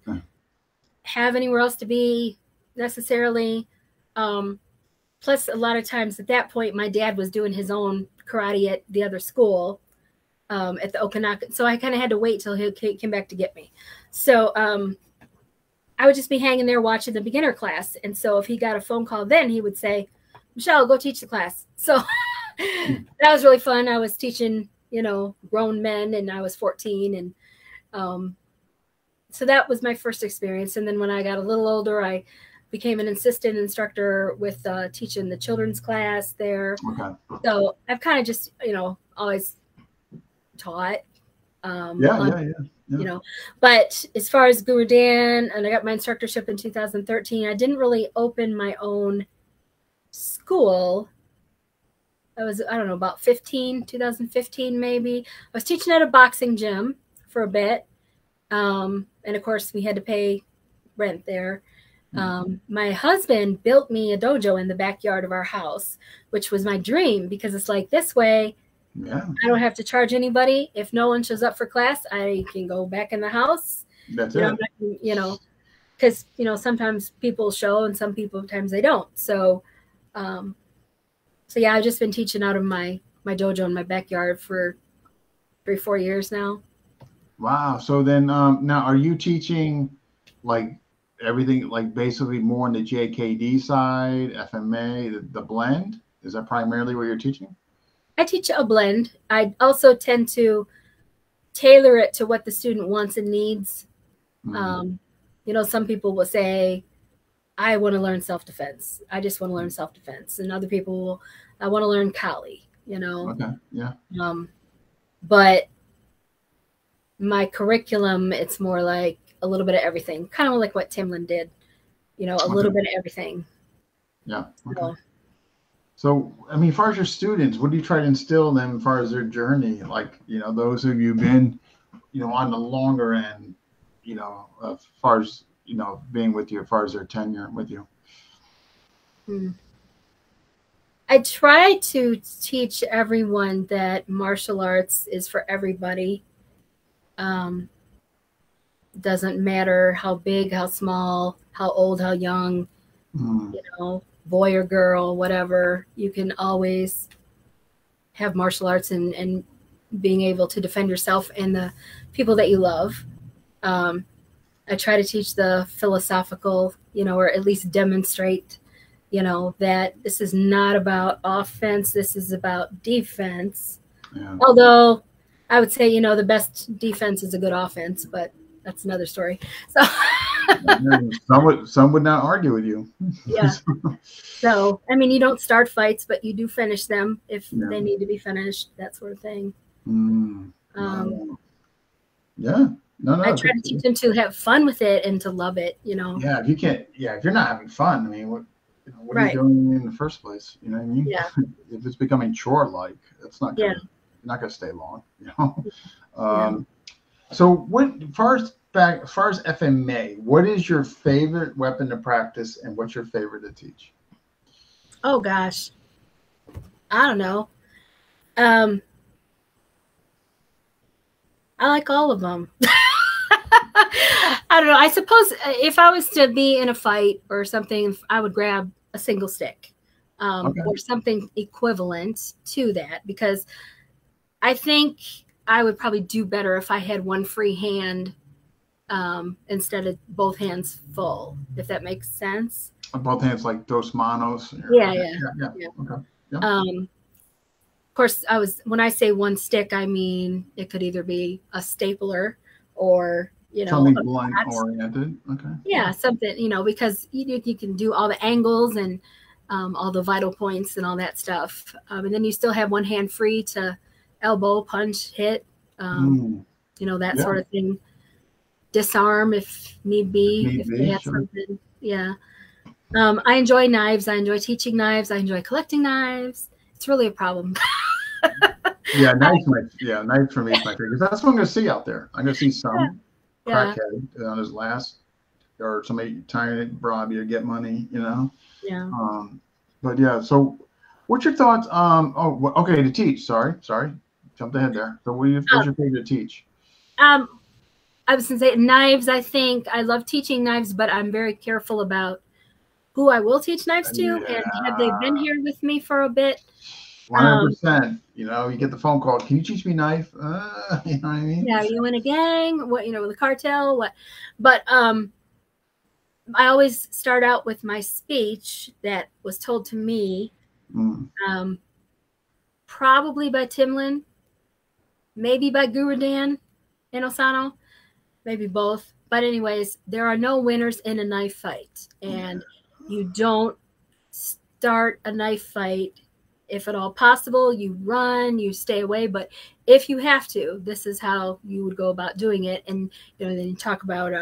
S2: have anywhere else to be necessarily. Plus, a lot of times at that point, my dad was doing his own karate at the other school at the Okanagan. So I kind of had to wait till he came back to get me. So I would just be hanging there watching the beginner class. And so if he got a phone call then, he would say, Michelle, go teach the class. So that was really fun. I was teaching, you know, grown men, and I was 14. And so that was my first experience. And then when I got a little older, I became an assistant instructor with teaching the children's class there.
S1: Okay.
S2: So I've kind of just, always taught. But as far as Guru Dan, and I got my instructorship in 2013, I didn't really open my own school. I was, I don't know, about 2015 maybe. I was teaching at a boxing gym for a bit. And of course we had to pay rent there. My husband built me a dojo in the backyard of our house, which was my dream, because it's like, this way, I don't have to charge anybody. If no one shows up for class, I can go back in the house.
S1: That's it.
S2: Because, sometimes people show and sometimes they don't. So, yeah, I've just been teaching out of my dojo in my backyard for 3-4 years now.
S1: Wow. So then now are you teaching like everything, like basically more on the JKD side, FMA, the blend? Is that primarily what you're teaching?
S2: I teach a blend. I also tend to tailor it to what the student wants and needs. Some people will say, I want to learn self-defense. I just want to learn self-defense. And other people will, I want to learn Kali,
S1: Okay. Yeah.
S2: But my curriculum, it's more like a little bit of everything, kind of like what Timlin did, a little bit of everything.
S1: Yeah. Okay. So, I mean, as far as your students, what do you try to instill in them as far as their journey? Like, those of you been, on the longer end, as far as, being with you, as far as their tenure with you?
S2: I try to teach everyone that martial arts is for everybody. Doesn't matter how big, how small, how old, how young, boy or girl, whatever. You can always have martial arts and being able to defend yourself and the people that you love. I try to teach the philosophical, or at least demonstrate, that this is not about offense. This is about defense. Yeah. Although I would say, the best defense is a good offense, but that's another story. So
S1: some would not argue with you.
S2: Yeah. So, I mean, you don't start fights, but you do finish them if they need to be finished, that sort of thing.
S1: Yeah. No,
S2: I try to teach them to have fun with it and to love it,
S1: Yeah, if you're not having fun, I mean, what are you doing in the first place? You know what I mean?
S2: Yeah.
S1: If it's becoming chore-like, it's not gonna, you're not gonna stay long, So as far as FMA, what is your favorite weapon to practice and what's your favorite to teach?
S2: Oh gosh. I don't know. I like all of them. I don't know. I suppose if I was to be in a fight or something, I would grab a single stick or something equivalent to that, because I think I would probably do better if I had one free hand instead of both hands full, if that makes sense.
S1: Both hands, like dos manos.
S2: Yeah.
S1: Okay. Yeah.
S2: Of course, when I say one stick, I mean it could either be a stapler or
S1: something blunt oriented. Okay.
S2: Yeah, something because you can do all the angles and all the vital points and all that stuff, and then you still have one hand free to elbow, punch, hit, that sort of thing. Disarm if need be, if they have something. Yeah. I enjoy knives. I enjoy teaching knives. I enjoy collecting knives. It's really a problem.
S1: Knives for me is my favorite, because that's what I'm going to see out there. I'm going to see some crackhead on his last, or somebody trying to rob you to get money,
S2: Yeah.
S1: But yeah, so what's your thoughts? To teach. Sorry, jumped ahead there. So what's your favorite to teach?
S2: I was going to say knives. I think I love teaching knives, but I'm very careful about who I will teach knives to, and have they been here with me for a bit?
S1: 100%. You get the phone call. Can you teach me knife? You know what I mean?
S2: Yeah, are you in a gang? What, with a cartel? What? But I always start out with my speech that was told to me, probably by Timlin, maybe by Guro Dan, Inosanto, maybe both. But anyways, there are no winners in a knife fight, and You don't start a knife fight. If at all possible, you run, you stay away. But if you have to, this is how you would go about doing it. And, you know, then you talk about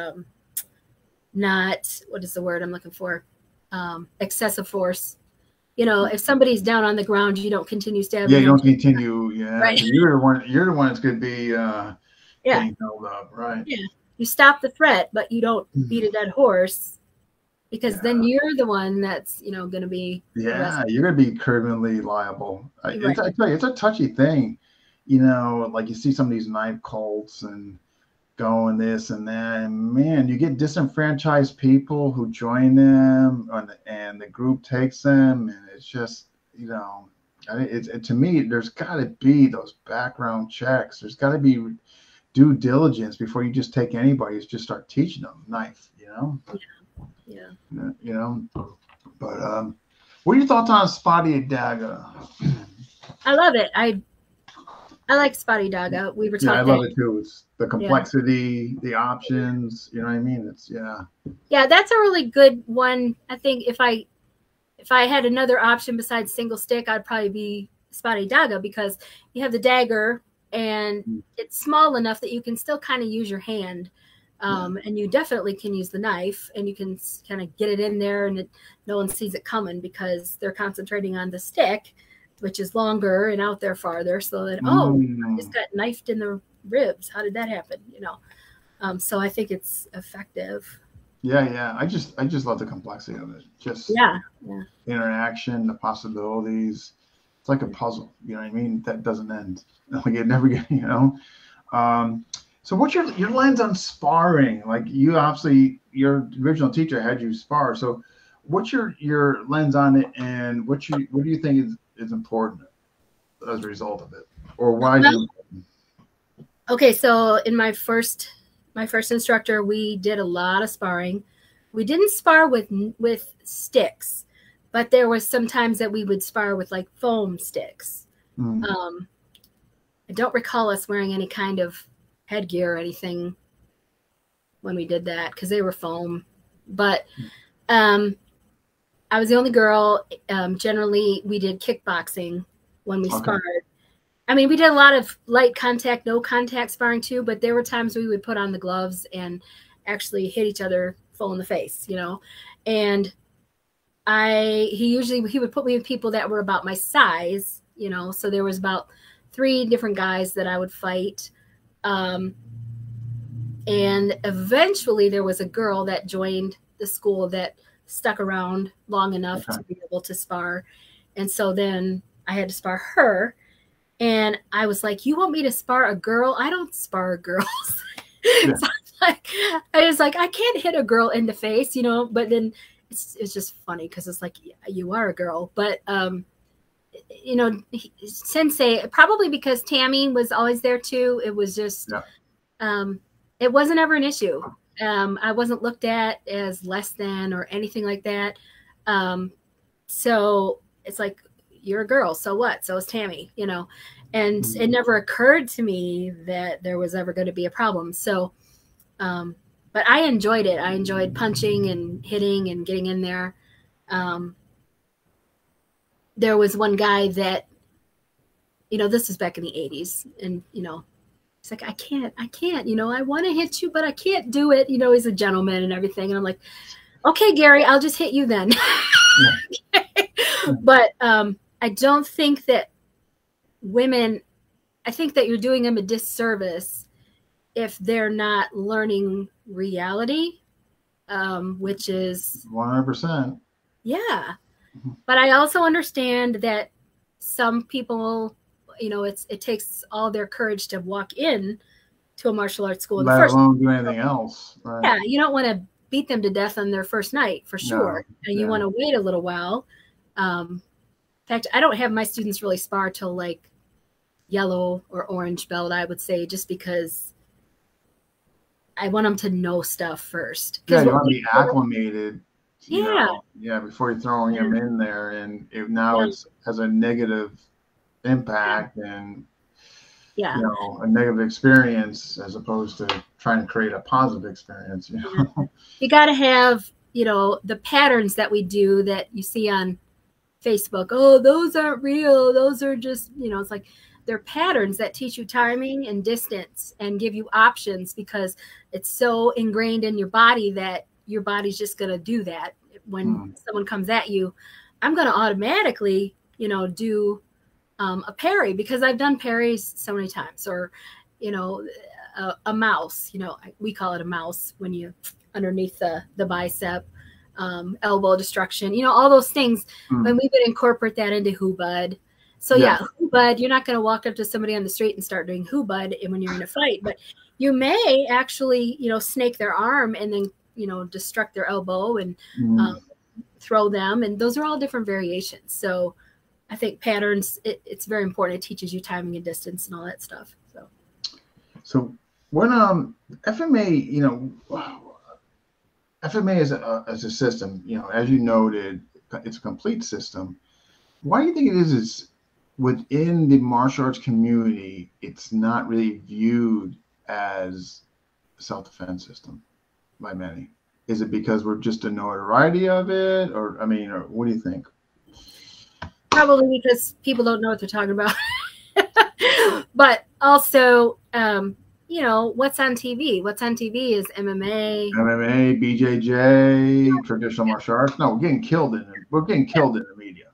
S2: not, what is the word I'm looking for? Excessive force. You know, if somebody's down on the ground, you don't continue stabbing.
S1: Yeah, you don't continue. Yeah,
S2: right.
S1: You're the one that's going to be getting held up, right?
S2: Yeah, you stop the threat, but you don't beat a dead horse, because then you're the one that's, you know, going to be arrested.
S1: You're going to be criminally liable. I tell you, it's a touchy thing. You know, like you see some of these knife cults and going this and that, and man, you get disenfranchised people who join them, and the group takes them, and it's just, you know, to me, there's got to be those background checks. There's got to be due diligence before you just take anybody. Just start teaching them knife, you know.
S2: Yeah.
S1: You know, but what are your thoughts on Spotty Dagger?
S2: I love it. I like Spotty Dagger. We were talking.
S1: I love it too. It's the complexity, the options. You know what I mean? It's
S2: Yeah, that's a really good one. I think if I had another option besides single stick, I'd probably be Spotty Dagger, because you have the dagger and it's small enough that you can still kind of use your hand. And you definitely can use the knife, and you can kind of get it in there, and no one sees it coming because they're concentrating on the stick, which is longer and out there farther. So that, I just got knifed in the ribs. How did that happen? You know? So I think it's effective.
S1: Yeah. I just love the complexity of it. Just interaction, the possibilities. It's like a puzzle. You know what I mean? That doesn't end. Like it never get. You know. So what's your lens on sparring? Like, you obviously, your original teacher had you spar. So what's your lens on it, and what do you think is important as a result of it, or why is it important?
S2: Okay, so in my first instructor, we did a lot of sparring. We didn't spar with sticks, but there was some times that we would spar with like foam sticks. I don't recall us wearing any kind of headgear or anything when we did that, because they were foam. But I was the only girl. Generally, we did kickboxing when we sparred. I mean, we did a lot of light contact, no contact sparring too, but there were times we would put on the gloves and actually hit each other full in the face, you know. And he would put me with people that were about my size, you know. So there was about 3 different guys that I would fight. And eventually there was a girl that joined the school that stuck around long enough to be able to spar. And so then I had to spar her. And I was like, you want me to spar a girl? I don't spar girls. So I was like, I can't hit a girl in the face, you know. But then it's just funny, because it's like, yeah, you are a girl. But you know, Sensei, probably because Tammy was always there too. It was just, it wasn't ever an issue. I wasn't looked at as less than or anything like that. So it's like, you're a girl, so what? So is Tammy, you know. And it never occurred to me that there was ever going to be a problem. So, but I enjoyed it. I enjoyed punching and hitting and getting in there. There was one guy that, you know, this was back in the 80s, and, you know, he's like, I can't, you know, I want to hit you, but I can't do it. You know, he's a gentleman and everything. And I'm like, okay, Gary, I'll just hit you then. But I don't think that women, I think that you're doing them a disservice if they're not learning reality, which is
S1: 100%.
S2: Yeah. But I also understand that some people, you know, it takes all their courage to walk in to a martial arts school.
S1: Let alone do anything else. Right?
S2: Yeah, you don't want to beat them to death on their first night, for sure. No, and you want to wait a little while. In fact, I don't have my students really spar till like yellow or orange belt, I would say, just because I want them to know stuff first.
S1: Yeah, you want to be acclimated.
S2: Yeah.
S1: Before you're throwing them in there, and it has a negative impact and you know, a negative experience as opposed to trying to create a positive experience. You know?
S2: You got to have the patterns that we do that you see on Facebook. Oh, those aren't real. Those are just, it's like they're patterns that teach you timing and distance and give you options, because it's so ingrained in your body that your body's just going to do that. When someone comes at you, I'm going to automatically, do a parry, because I've done parries so many times. Or, a mouse, we call it a mouse when you underneath the bicep, elbow destruction, all those things. But we would incorporate that into Hubud. So Hubud, you're not going to walk up to somebody on the street and start doing Hubud when you're in a fight, but you may actually, snake their arm and then, destruct their elbow and throw them. And those are all different variations. So I think patterns, it's very important. It teaches you timing and distance and all that stuff.
S1: So when FMA, FMA as a system, as you noted, it's a complete system. Why do you think it is within the martial arts community, it's not really viewed as a self-defense system by many? Is it because we're just a notoriety of it, or what do you think?
S2: Probably because people don't know what they're talking about. But also, what's on TV? What's on TV is MMA,
S1: BJJ, traditional martial arts. No, we're getting killed in the media.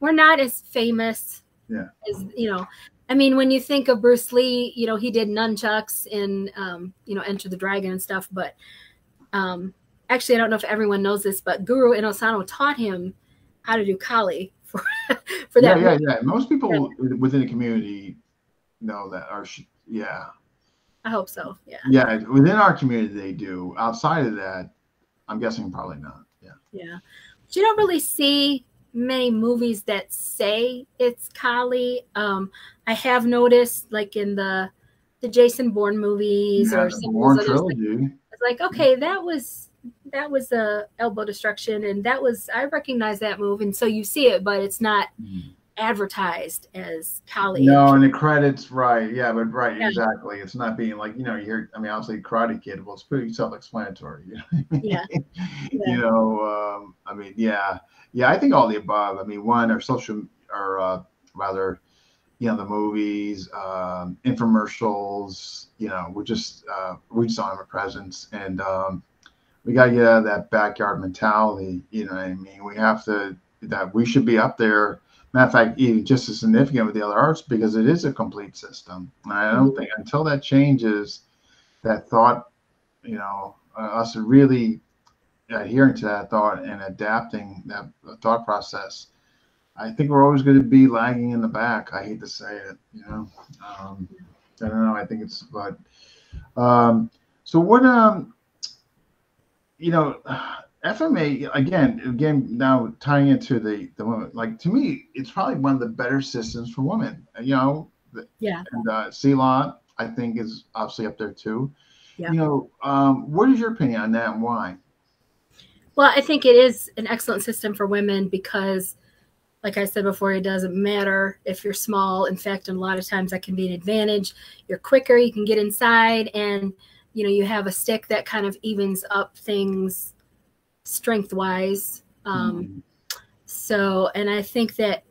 S2: We're not as famous. As when you think of Bruce Lee, he did nunchucks in Enter the Dragon and stuff. But actually, I don't know if everyone knows this, but Guro Inosanto taught him how to do Kali for that.
S1: Yeah. Most people within the community know that.
S2: I hope so.
S1: Yeah, within our community they do. Outside of that, I'm guessing probably not.
S2: But you don't really see many movies that say it's Kali. I have noticed, like in the Jason Bourne movies or some
S1: Bourne trilogy.
S2: It's like, okay, that was a elbow destruction, and I recognize that move, and so you see it, but it's not advertised as Kali.
S1: No, and the credits, right? Yeah, but exactly. It's not being like you hear. Obviously, Karate Kid. Well, it's pretty self-explanatory. I think all the above. One, our social, or rather, the movies, infomercials. We just don't have a presence, and we got to get out of that backyard mentality. We have to. That we should be up there. Matter of fact, even just as significant with the other arts, because it is a complete system. And I don't think until that changes, that thought, us really adhering to that thought and adapting that thought process, I think we're always going to be lagging in the back. I hate to say it, I don't know. I think it's, but so what, FMA again now tying into the women, like to me it's probably one of the better systems for women, and CLOT I think is obviously up there too. What is your opinion on that and why?
S2: Well, I think it is an excellent system for women because, like I said before, it doesn't matter if you're small. In fact, a lot of times that can be an advantage. You're quicker, you can get inside, and you have a stick that kind of evens up things strength wise. And I think that,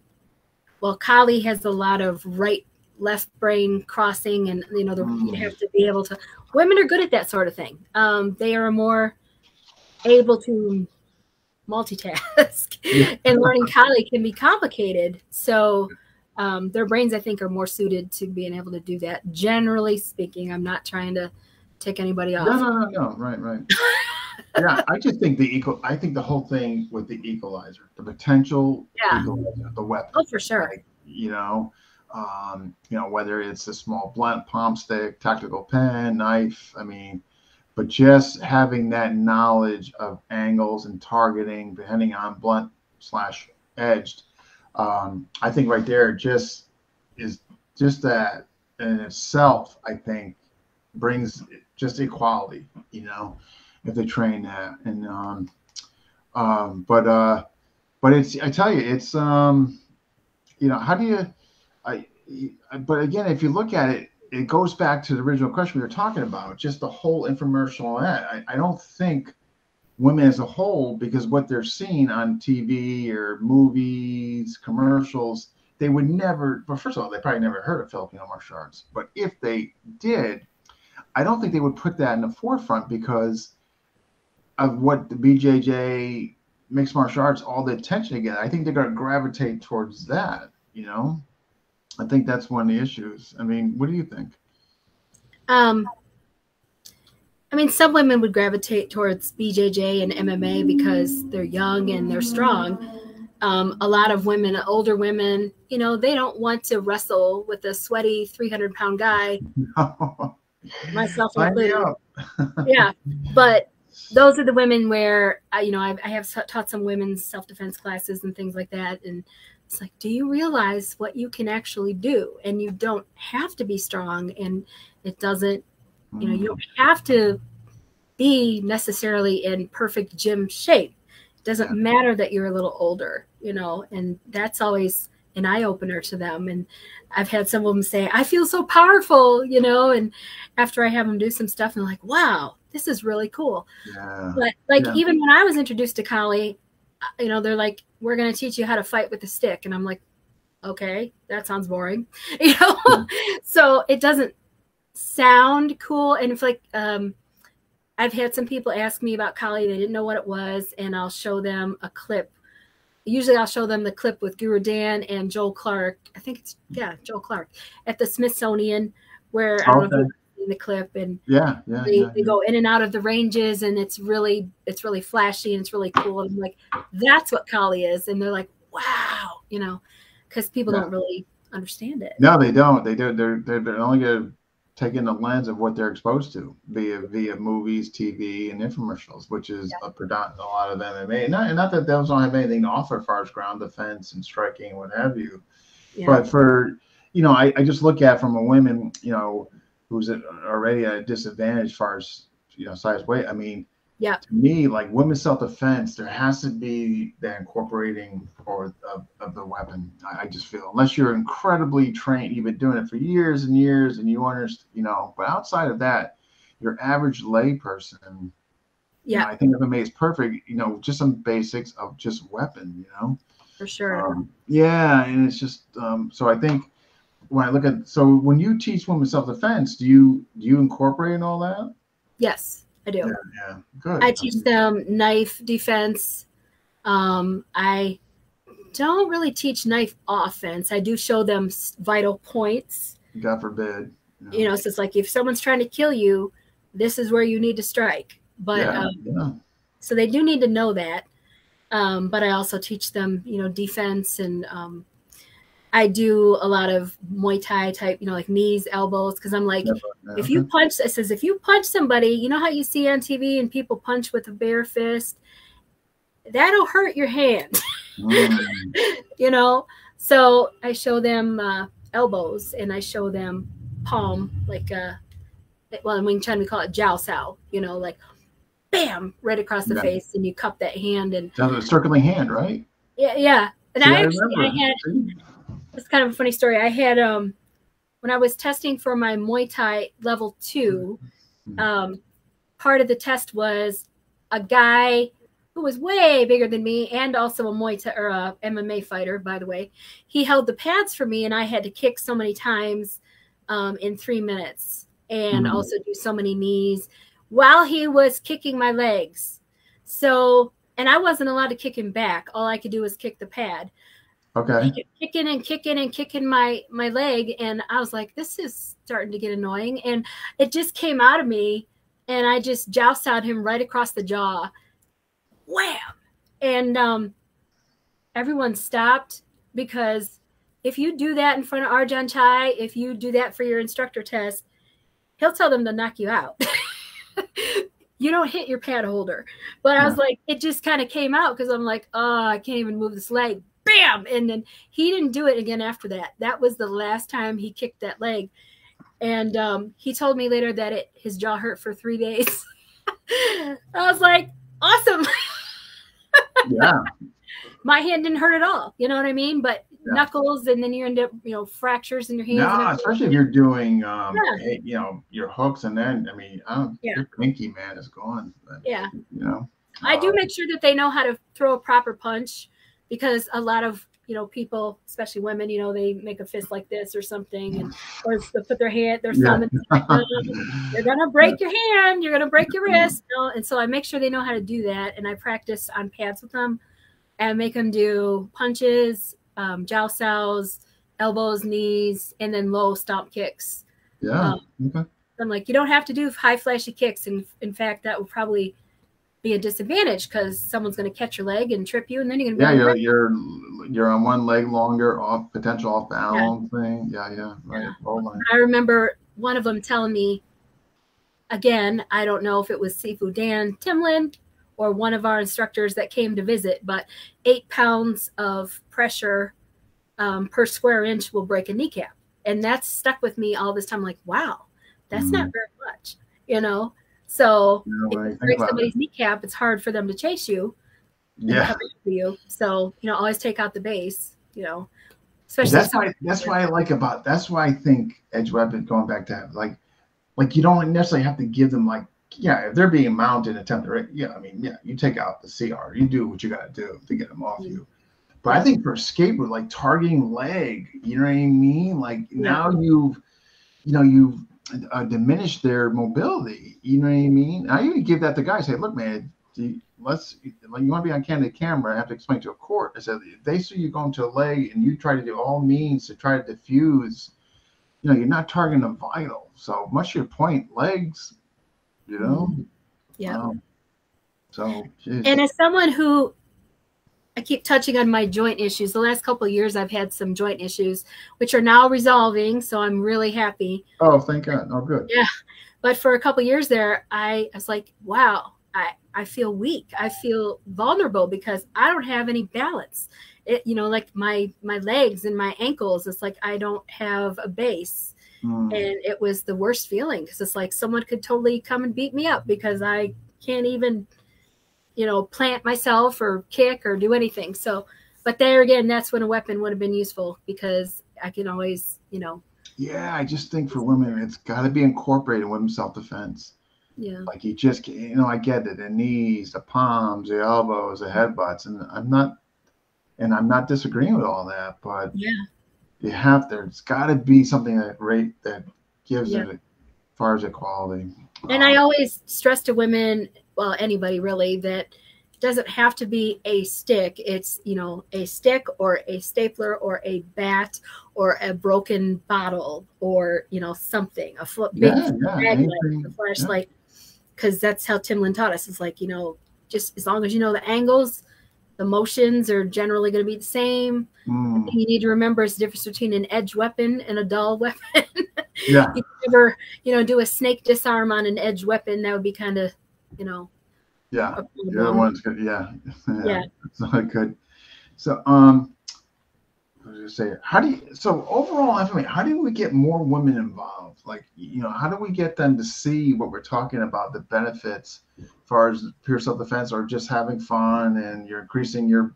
S2: Kali has a lot of right left brain crossing, and you have to be able to, women are good at that sort of thing. They are more able to multitask and learning Kali can be complicated. So their brains, I think, are more suited to being able to do that. Generally speaking, I'm not trying to take anybody off.
S1: No. Right. Yeah, I just think I think the whole thing with the equalizer, the potential equalizer, the weapon.
S2: Oh, for sure.
S1: Whether it's a small blunt, palm stick, tactical pen, knife. But just having that knowledge of angles and targeting, depending on blunt / edged, I think right there just that in itself, I think brings just equality, if they train that. And but it's, I tell you, it's how do you but again, if you look at it, it goes back to the original question we were talking about, just the whole infomercial ad. I don't think women as a whole, because what they're seeing on TV or movies, commercials, they would never, well, first of all, they probably never heard of Filipino martial arts. But if they did, I don't think they would put that in the forefront because of what the BJJ mixed martial arts, all the attention they get. I think they're going to gravitate towards that, you know? I think that's one of the issues. I mean, what do you think?
S2: I mean, some women would gravitate towards BJJ and MMA because they're young and they're strong. A lot of women, older women, you know, they don't want to wrestle with a sweaty 300-pound guy, myself included. Yeah, but those are the women where, you know, I have taught some women's self-defense classes and things like that. And it's like, do you realize what you can actually do? And you don't have to be strong, and it doesn't, you know, you don't have to be necessarily in perfect gym shape. It doesn't matter that you're a little older, you know, and that's always an eye-opener to them. And I've had some of them say, I feel so powerful, you know, and after I have them do some stuff, and they're like, wow, this is really cool. Yeah. But like, even when I was introduced to Kali, you know, they're like, we're going to teach you how to fight with a stick. And I'm like, okay, that sounds boring, you know? So it doesn't sound cool. And it's like, I've had some people ask me about Kali. They didn't know what it was. And I'll show them a clip. Usually I'll show them the clip with Guru Dan and Joel Clark. I think it's, Joel Clark at the Smithsonian, where I don't know if you've seen the clip, and they go in and out of the ranges, and it's really flashy and it's really cool. And I'm like, that's what Kali is. And they're like, wow, you know, because people don't really understand it.
S1: No, they don't. They do. They're only going to take in the lens of what they're exposed to via movies, TV, and infomercials, which is a lot of MMA. Not that those don't have anything to offer as far as ground defense and striking, what have you. Yeah. But for, you know, I just look at from a woman, you know, who's already at a disadvantage as far as, you know, size, weight. I mean, to me, like women's self-defense, there has to be that incorporating of the weapon. I just feel, unless you're incredibly trained, you've been doing it for years and years, and you understand, you know. But outside of that, your average lay person, you know, I think MMA is perfect. You know, just some basics of just weapon, you know.
S2: For sure.
S1: And it's just so I think when I look at, so when you teach women self-defense, do you incorporate all that?
S2: Yes, I do.
S1: Yeah, good.
S2: I teach them knife defense. I don't really teach knife offense. I do show them vital points.
S1: God forbid.
S2: You know, so it's like if someone's trying to kill you, this is where you need to strike. But so they do need to know that. But I also teach them, you know, defense, and I do a lot of Muay Thai type, you know, like knees, elbows, because I'm like, if you punch, it says, if you punch somebody, you know how you see on TV and people punch with a bare fist, that'll hurt your hand, you know? So I show them elbows, and I show them palm, like, well, in Wing Chun, we call it jiao sao, you know, like, bam, right across the face, and you cup that hand. And
S1: a circling hand, right?
S2: Yeah. And I had, it's kind of a funny story. I had, when I was testing for my Muay Thai level 2, part of the test was a guy who was way bigger than me, and also a Muay Thai, or a MMA fighter, by the way. He held the pads for me, and I had to kick so many times in 3 minutes, and also do so many knees while he was kicking my legs. So, and I wasn't allowed to kick him back. All I could do was kick the pad.
S1: Okay.
S2: Kicking my leg, and I was like, this is starting to get annoying, and it just came out of me, and I just jousted him right across the jaw. Wham! And everyone stopped, because if you do that in front of Arjan Chai, if you do that for your instructor test, he'll tell them to knock you out. You don't hit your pad holder. But I was like, it just kind of came out, because I'm like, oh, I can't even move this leg. Bam! And then he didn't do it again after that. That was the last time he kicked that leg. And he told me later that his jaw hurt for 3 days. I was like, awesome.
S1: Yeah.
S2: My hand didn't hurt at all. You know what I mean? But knuckles, and then you end up, you know, fractures in your hands.
S1: No, especially if you're doing, you know, your hooks, and then, I mean, your pinky, man, is gone. But, you know.
S2: I do make sure that they know how to throw a proper punch, because a lot of, people, especially women, they make a fist like this or something, and or they put their thumb in, like, you're gonna break your hand, you're gonna break your wrist, and so I make sure they know how to do that, and I practice on pads with them and make them do punches, joustos, elbows, knees, and then low stomp kicks.
S1: Yeah. Okay.
S2: I'm like, you don't have to do high flashy kicks, and in fact, that would probably be a disadvantage, because someone's going to catch your leg and trip you, and then you're going
S1: to be you're on one leg longer, potential off balance thing. Yeah, right. Yeah.
S2: I remember one of them telling me, again, I don't know if it was Sifu Dan Timlin or one of our instructors that came to visit, but 8 pounds of pressure per square inch will break a kneecap, and that's stuck with me all this time. Like, wow, that's not very much, So if you break somebody's kneecap, it's hard for them to chase you.
S1: Yeah.
S2: Come after you. So, always take out the base, especially
S1: that's why I think edge weapon, going back to like you don't necessarily have to give them, like, if they're being mounted and attempted, you take out the CR, you do what you got to do to get them off you. But I think for a skateboard, like targeting leg, you know what I mean? Like now you've diminish their mobility. You know what I mean? I even give that to guys. Say, look, man, you want to be on candid camera. I have to explain to a court. I said, if they see you going to a leg and you try to do all means to try to diffuse, you're not targeting the vital. So much to your point, legs,
S2: Yeah.
S1: So.
S2: Geez. And as someone who, I keep touching on my joint issues. The last couple of years, I've had some joint issues, which are now resolving. So I'm really happy.
S1: Oh, thank God. Oh, good.
S2: Yeah. But for a couple of years there, I was like, wow, I feel weak. I feel vulnerable because I don't have any balance. Like my legs and my ankles, it's like I don't have a base. And it was the worst feeling, because it's like someone could totally come and beat me up because I can't even plant myself or kick or do anything. So, but there again, that's when a weapon would have been useful, because I can always,
S1: Yeah, I just think for women, it's got to be incorporated in women's self-defense.
S2: Yeah.
S1: Like you just, I get it. The knees, the palms, the elbows, the headbutts. And I'm not disagreeing with all that, but you have to, it's got to be something that gives it as far as equality.
S2: And I always stress to women, well, anybody really, that it doesn't have to be a stick. It's, a stick or a stapler or a bat or a broken bottle or, something, a big flaglight, a flashlight, because that's how Timlin taught us. It's like, just as long as you know the angles, the motions are generally going to be the same. The thing you need to remember is the difference between an edge weapon and a dull weapon.
S1: Yeah.
S2: You never, do a snake disarm on an edge weapon. That would be kind of,
S1: Yeah. The other one's good. Yeah. It's not good. So, I was going to say, so overall, how do we get more women involved? Like, how do we get them to see what we're talking about, the benefits as far as pure self-defense, or just having fun, and you're increasing your,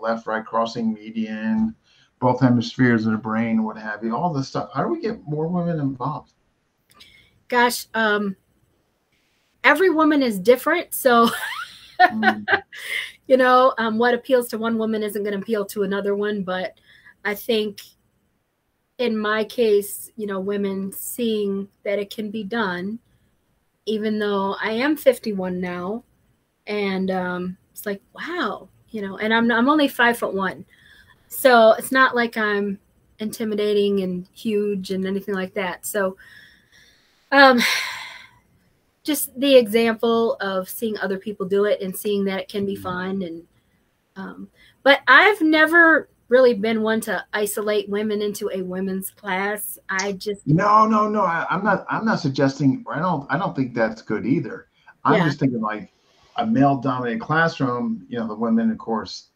S1: left, right, crossing median, both hemispheres of the brain, what have you, all this stuff. How do we get more women involved?
S2: Gosh, every woman is different. So, what appeals to one woman isn't going to appeal to another one. But I think in my case, women seeing that it can be done, even though I am 51 now, and it's like, wow, and I'm only 5'1", so it's not like I'm intimidating and huge and anything like that. So, just the example of seeing other people do it and seeing that it can be fun, and but I've never really been one to isolate women into a women's class. I just
S1: no. I'm not suggesting. I don't think that's good either. I'm just thinking like a male-dominated classroom. The women, of course,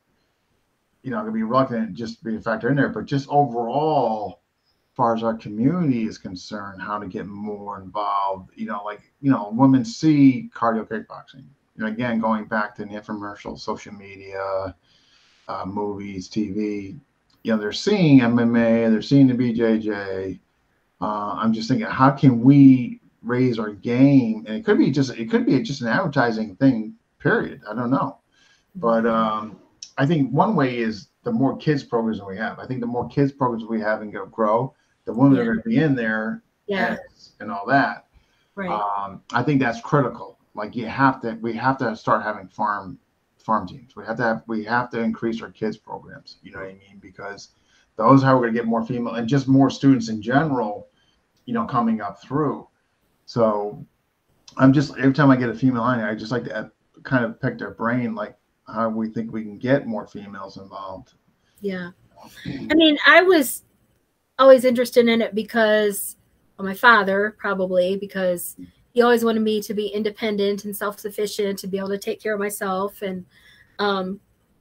S1: gonna be reluctant just to be a factor in there. But just overall, as far as our community is concerned, how to get more involved. Women see cardio kickboxing. Again, going back to the infomercial, social media, movies, TV. They're seeing MMA, they're seeing the BJJ. I'm just thinking, how can we raise our game? And it could be just an advertising thing, period. I don't know. But I think one way is the more kids programs we have. I think the more kids programs we have and grow, the women are going to be in there and all that.
S2: Right.
S1: I think that's critical. Like we have to start having farm teams. We have to increase our kids programs. You know what I mean? Because those are how we're going to get more female and just more students in general, coming up through. So I'm just, every time I get a female on here, I just like to kind of pick their brain, like how we think we can get more females involved.
S2: Yeah. I mean, I was always interested in it because of my father, probably because he always wanted me to be independent and self-sufficient, to be able to take care of myself. And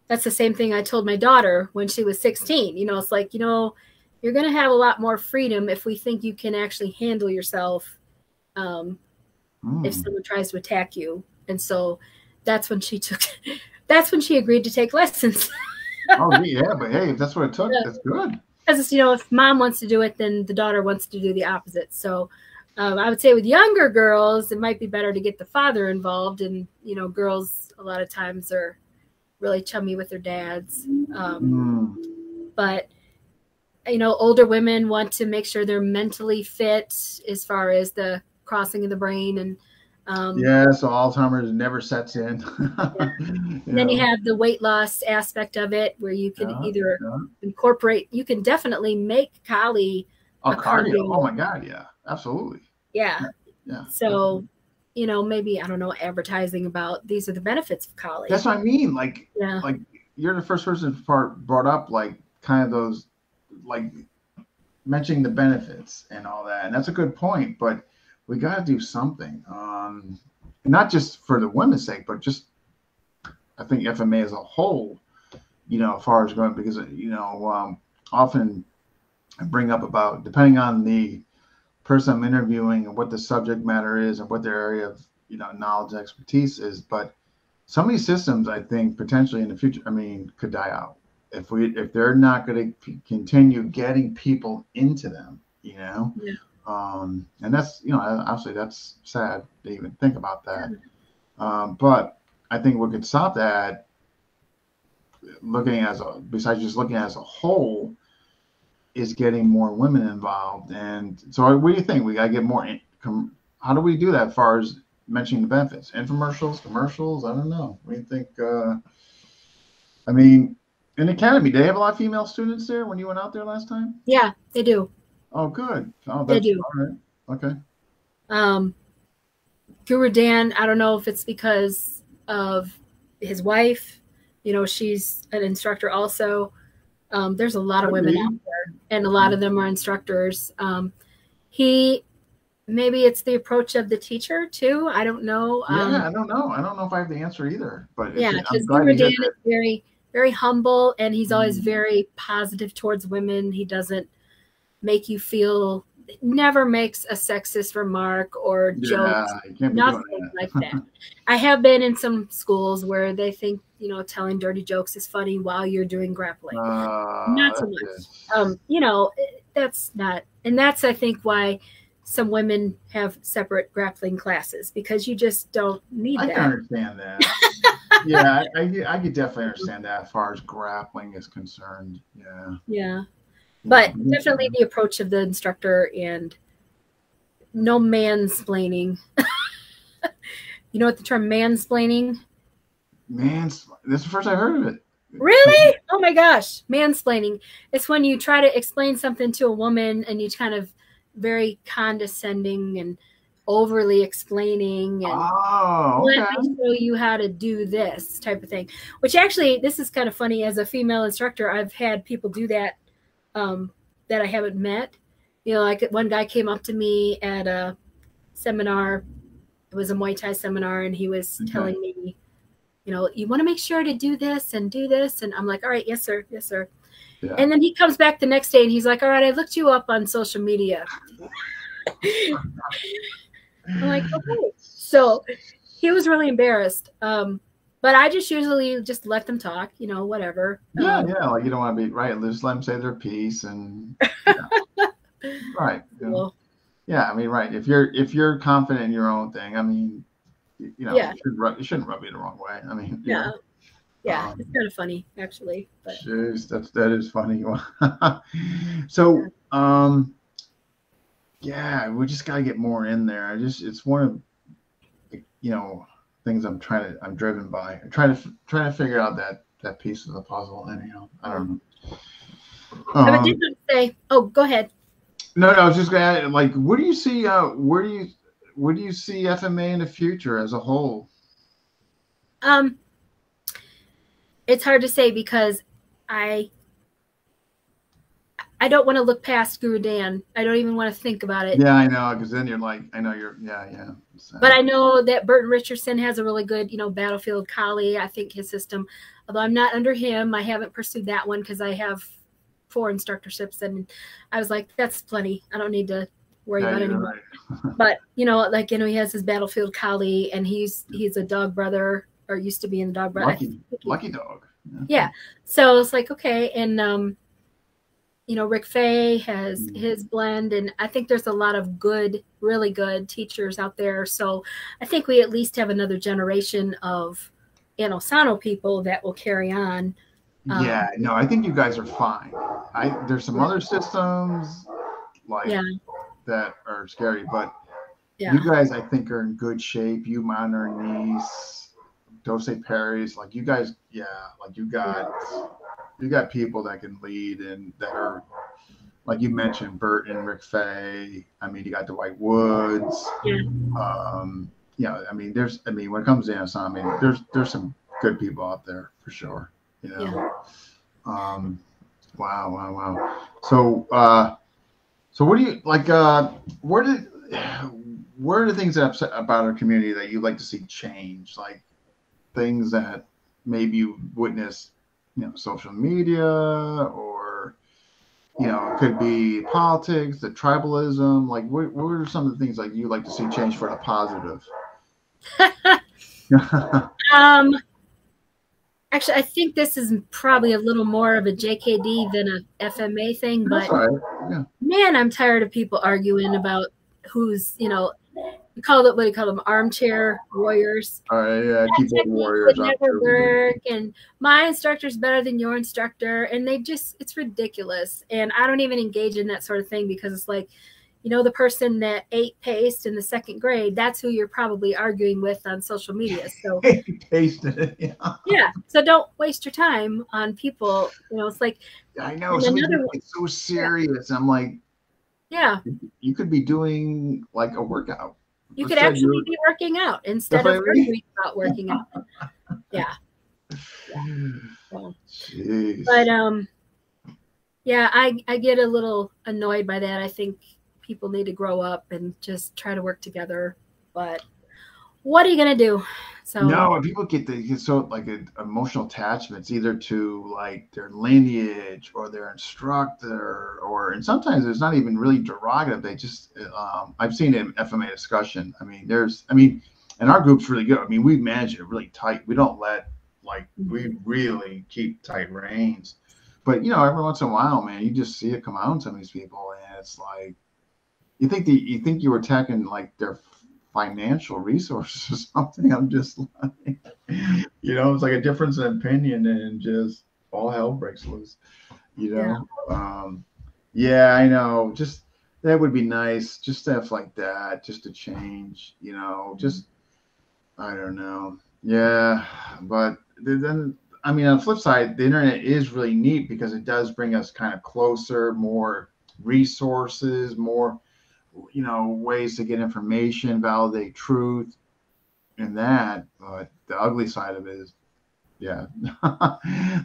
S2: that's the same thing I told my daughter when she was 16. It's like, you're going to have a lot more freedom if we think you can actually handle yourself if someone tries to attack you. And so that's when she agreed to take lessons.
S1: Oh, yeah, but hey, if that's what it took, that's good.
S2: Because, if mom wants to do it, then the daughter wants to do the opposite. So I would say with younger girls, it might be better to get the father involved. And, girls a lot of times are really chummy with their dads. But, older women want to make sure they're mentally fit as far as the crossing of the brain. And
S1: so Alzheimer's never sets in.
S2: Then you have the weight loss aspect of it, where you can either incorporate. You can definitely make Kali a cardio.
S1: Oh my God, yeah, absolutely.
S2: Yeah. So, maybe, I don't know, advertising about these are the benefits of Kali.
S1: That's what I mean. Like you're the first person brought up like kind of those, like mentioning the benefits and all that, and that's a good point. But we got to do something, not just for the women's sake, but just I think FMA as a whole, as far as going, because often I bring up about, depending on the person I'm interviewing and what the subject matter is and what their area of knowledge and expertise is, but some of these systems I think potentially in the future, could die out if they're not going to continue getting people into them. And that's, obviously that's sad to even think about that. But I think what could stop that, besides just looking as a whole, is getting more women involved. And so what do you think? We got to get more, how do we do that as far as mentioning the benefits? Infomercials, commercials? I don't know. What do you think? In the academy, do they have a lot of female students there when you went out there last time?
S2: Yeah, they do.
S1: Oh, good. Oh,
S2: they do.
S1: All right. Okay.
S2: Guru Dan, I don't know if it's because of his wife. She's an instructor also. There's a lot of women out there, and a lot of them are instructors. Maybe it's the approach of the teacher too. I don't know.
S1: I don't know. I don't know if I have the answer either. But
S2: because Guru Dan is very, very humble, and he's always very positive towards women. He doesn't make you feel, never makes a sexist remark or jokes, nothing like that. I have been in some schools where they think, telling dirty jokes is funny while you're doing grappling. Not so much. That's not, and that's, I think, why some women have separate grappling classes, because you just don't need that.
S1: I can understand that. Yeah, I could definitely understand that as far as grappling is concerned.
S2: Yeah. But definitely the approach of the instructor, and no mansplaining. You know what the term mansplaining?
S1: This is the first I heard of it.
S2: Really? Oh my gosh. Mansplaining. It's when you try to explain something to a woman and you kind of very condescending and overly explaining and let me show you how to do this type of thing. Which actually, this is kind of funny. As a female instructor, I've had people do that that I haven't met. Like one guy came up to me at a seminar. It was a Muay Thai seminar, and he was telling me, you want to make sure to do this and do this. And I'm like, all right, yes, sir. Yes, sir. Yeah. And then he comes back the next day and he's like, all right, I looked you up on social media. I'm like, okay. So he was really embarrassed. But I just usually just let them talk, whatever.
S1: Yeah. Like you don't want to be right. Just let them say their piece and right.
S2: Cool.
S1: Yeah. Right. If you're confident in your own thing, you know, it shouldn't rub you the wrong way. I mean,
S2: yeah. Yeah, it's kind of funny, actually. But
S1: jeez, that is funny. So, yeah, we just gotta get more in there. It's one of, you know, things I'm driven by. I'm trying to figure out that piece of the puzzle. Anyhow, I don't know.
S2: I did want to say, oh, go ahead.
S1: No, I was just gonna add, like, what do you see? Where do you see FMA in the future as a whole?
S2: It's hard to say because I don't want to look past Guru Dan. I don't even want to think about it.
S1: Yeah, I know, because then you're like, I know you're, yeah.
S2: But I know that Burton Richardson has a really good, Battlefield Collie. I think his system, although I'm not under him, I haven't pursued that one because I have 4 instructorships, and I was like, that's plenty. I don't need to worry about it anymore. Right. But he has his Battlefield Collie, and he's a dog brother, or used to be in the dog brother.
S1: Lucky dog.
S2: Yeah. So it's like, okay, and Rick Fay has his blend, and I think there's a lot of good, really good teachers out there. So I think we at least have another generation of Inosanto people that will carry on.
S1: Yeah, no, I think you guys are fine. There's some other systems that are scary, but you guys, I think, are in good shape. You, Monitor, Niece, Dose Perry's, like you guys, like you got people that can lead and that are, like you mentioned, Bert and Rick Fay. I mean, you got Dwight Woods. I mean, when it comes to Inosanto, there's some good people out there for sure. Wow. So what do you like? Where are the things that upset about our community that you'd like to see change? Like things that maybe you witness, social media, or it could be politics, the tribalism. Like what are some of the things like you'd like to see change for the positive?
S2: Actually, I think this is probably a little more of a JKD than a FMA thing, but man, I'm tired of people arguing about who's, we call it, what do you call them, armchair warriors.
S1: Keyboard warriors.
S2: Would never work, and my instructor's better than your instructor, and it's ridiculous. And I don't even engage in that sort of thing because it's like, the person that ate paste in the 2nd grade, that's who you're probably arguing with on social media. So so don't waste your time on people. It's like,
S1: I know it's so serious. I'm like, you could be doing like a workout.
S2: You could actually be working out instead of arguing about working out. But I get a little annoyed by that. I think people need to grow up and just try to work together. But what are you gonna do? So
S1: no, people get emotional attachments either to like their lineage or their instructor, and sometimes it's not even really derogative. They just I've seen it in FMA discussion. I mean, and our group's really good. I mean, we manage it really tight. We don't we really keep tight reins. But every once in a while, man, you just see it come out in some of these people, and it's like you think you were attacking like their financial resources or something. I'm just like, it's like a difference in opinion, and just all hell breaks loose. I know. Just that would be nice. Just stuff like that, just to change. Just I don't know. Yeah, but then I mean, on the flip side, the internet is really neat because it does bring us kind of closer, more resources, more ways to get information, validate truth, and that. But the ugly side of it is,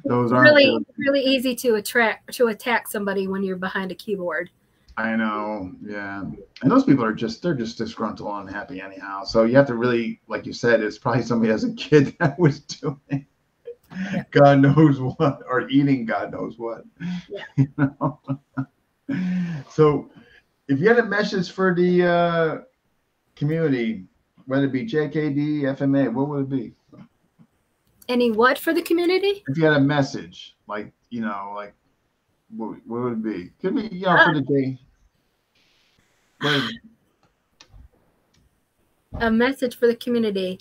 S1: those aren't
S2: really easy to attack somebody when you're behind a keyboard.
S1: I know, and those people they're just disgruntled and unhappy anyhow. So you have to really, like you said, it's probably somebody as a kid that was doing God knows what, or eating God knows what. So if you had a message for the community, whether it be JKD, FMA, what would it be?
S2: Any what for the community?
S1: If you had a message, what would it be? Could be, for the day.
S2: a message for the community.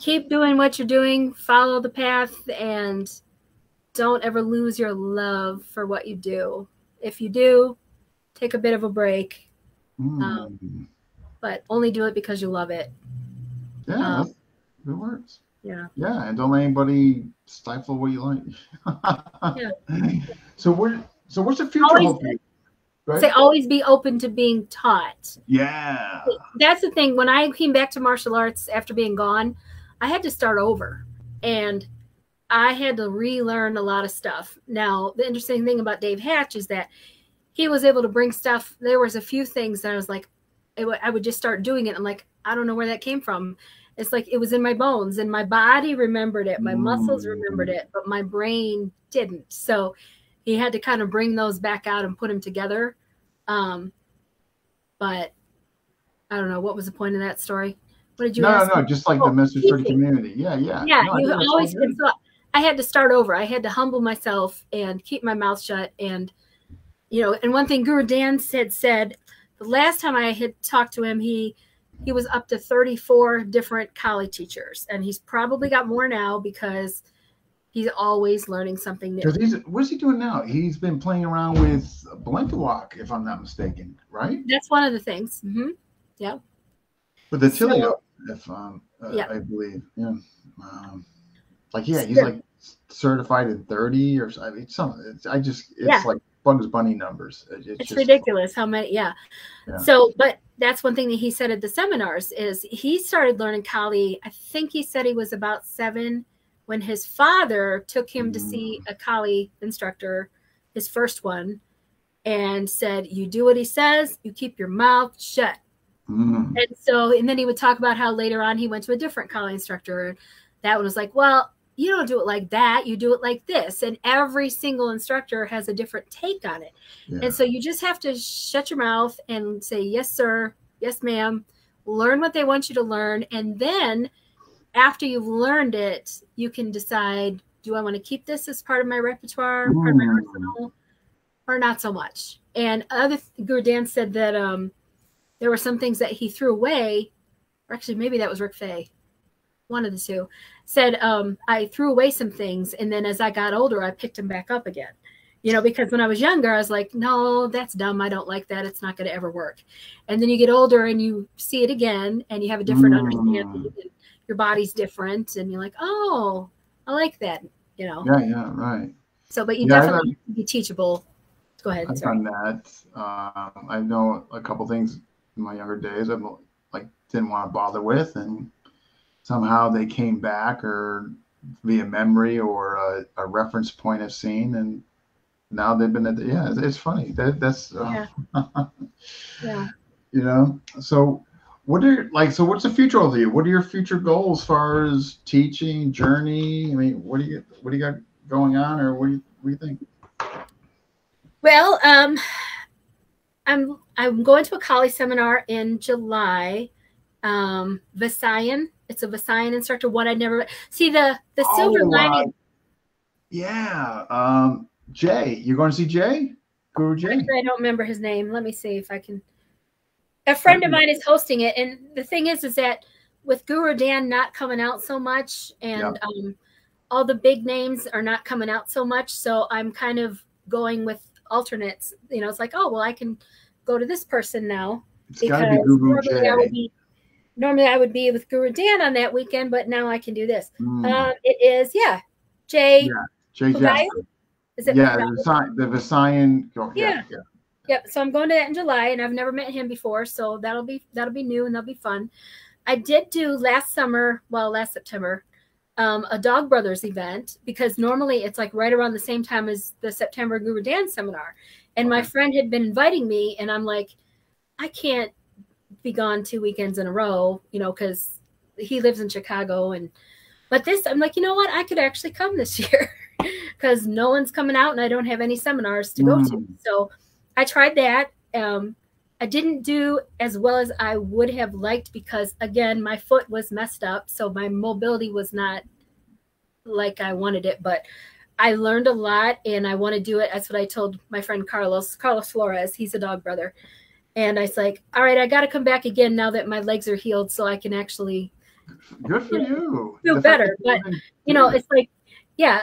S2: Keep doing what you're doing, follow the path, and don't ever lose your love for what you do. If you do, take a bit of a break, but only do it because you love it.
S1: Yeah, it works.
S2: Yeah.
S1: Yeah, and don't let anybody stifle what you like.
S2: Yeah.
S1: So what's the future hope for you?
S2: Say always be open to being taught.
S1: Yeah.
S2: That's the thing. When I came back to martial arts after being gone, I had to start over. And I had to relearn a lot of stuff. Now, the interesting thing about Dave Hatch is that he was able to bring stuff. There was a few things that I was like, I would just start doing it. I'm like, I don't know where that came from. It's like it was in my bones, and my body remembered it. My muscles remembered it, but my brain didn't. So he had to kind of bring those back out and put them together. But I don't know. What was the point of that story? What did you ask?
S1: No, just like the message for the community. Yeah.
S2: Yeah, no, you always been thought. I had to start over. I had to humble myself and keep my mouth shut. And, and one thing Guru Dan said the last time I had talked to him, he was up to 34 different Kali teachers. And he's probably got more now because he's always learning something new.
S1: What's he doing now? He's been playing around with Blinkawak, if I'm not mistaken, right?
S2: That's one of the things. Mm-hmm. Yeah.
S1: With the Tilio, I believe. Yeah. He's like certified in 30 or something. It's like Bugs Bunny numbers.
S2: It's ridiculous how many. Yeah. So, but that's one thing that he said at the seminars is he started learning Kali. I think he said he was about 7 when his father took him to see a Kali instructor, his first one, and said, "You do what he says. You keep your mouth shut." And then he would talk about how later on he went to a different Kali instructor. That one was like, well, you don't do it like that. You do it like this. And every single instructor has a different take on it. Yeah. And so you just have to shut your mouth and say, yes, sir. Yes, ma'am. Learn what they want you to learn. And then after you've learned it, you can decide, do I want to keep this as part of my repertoire, part of my arsenal, or not so much? And Guru Dan said that there were some things that he threw away, or actually maybe that was Rick Fay, one of the two, said I threw away some things, and then as I got older, I picked them back up again. Because when I was younger, I was like, no, that's dumb. I don't like that. It's not going to ever work. And then you get older and you see it again, and you have a different understanding. Your body's different, and you're like, oh, I like that.
S1: Yeah, right.
S2: So, but you definitely have to be teachable. Go ahead.
S1: I've done that. I know a couple things in my younger days I didn't want to bother with, and somehow they came back or via memory or a reference point I've seen, and now they've been it's funny. That's So what's the future of you? What are your future goals as far as teaching, journey? I mean, what do you got going on, or what do you think?
S2: Well, I'm going to a Kali seminar in July. Visayan. It's a Visayan instructor. One I never see the silver lining.
S1: Yeah. Jay, you're going to see Jay? Guru Jay?
S2: I don't remember his name. Let me see if I can. A friend of mine is hosting it, and the thing is that with Guru Dan not coming out so much, and all the big names are not coming out so much, so I'm kind of going with alternates. It's like, oh well, I can go to this person now.
S1: It's got to be Guru Jay.
S2: Normally I would be with Guru Dan on that weekend, but now I can do this. It is, Jay.
S1: Yeah, Jay Jasper.
S2: Is it?
S1: Yeah, the Visayan.
S2: Yep. So I'm going to that in July, and I've never met him before, so that'll be new and that'll be fun. I did do last September, a Dog Brothers event, because normally it's like right around the same time as the September Guru Dan seminar, and my friend had been inviting me, and I'm like, I can't be gone 2 weekends in a row, because he lives in Chicago, but this, I'm like, you know what, I could actually come this year because no one's coming out and I don't have any seminars to go to. So I tried that. I didn't do as well as I would have liked because, again, my foot was messed up, so my mobility was not like I wanted it, but I learned a lot and I want to do it. That's what I told my friend Carlos Flores. He's a dog brother. And I was like, all right, I got to come back again now that my legs are healed so I can actually
S1: good for you.
S2: Feel better. But, it's like, yeah,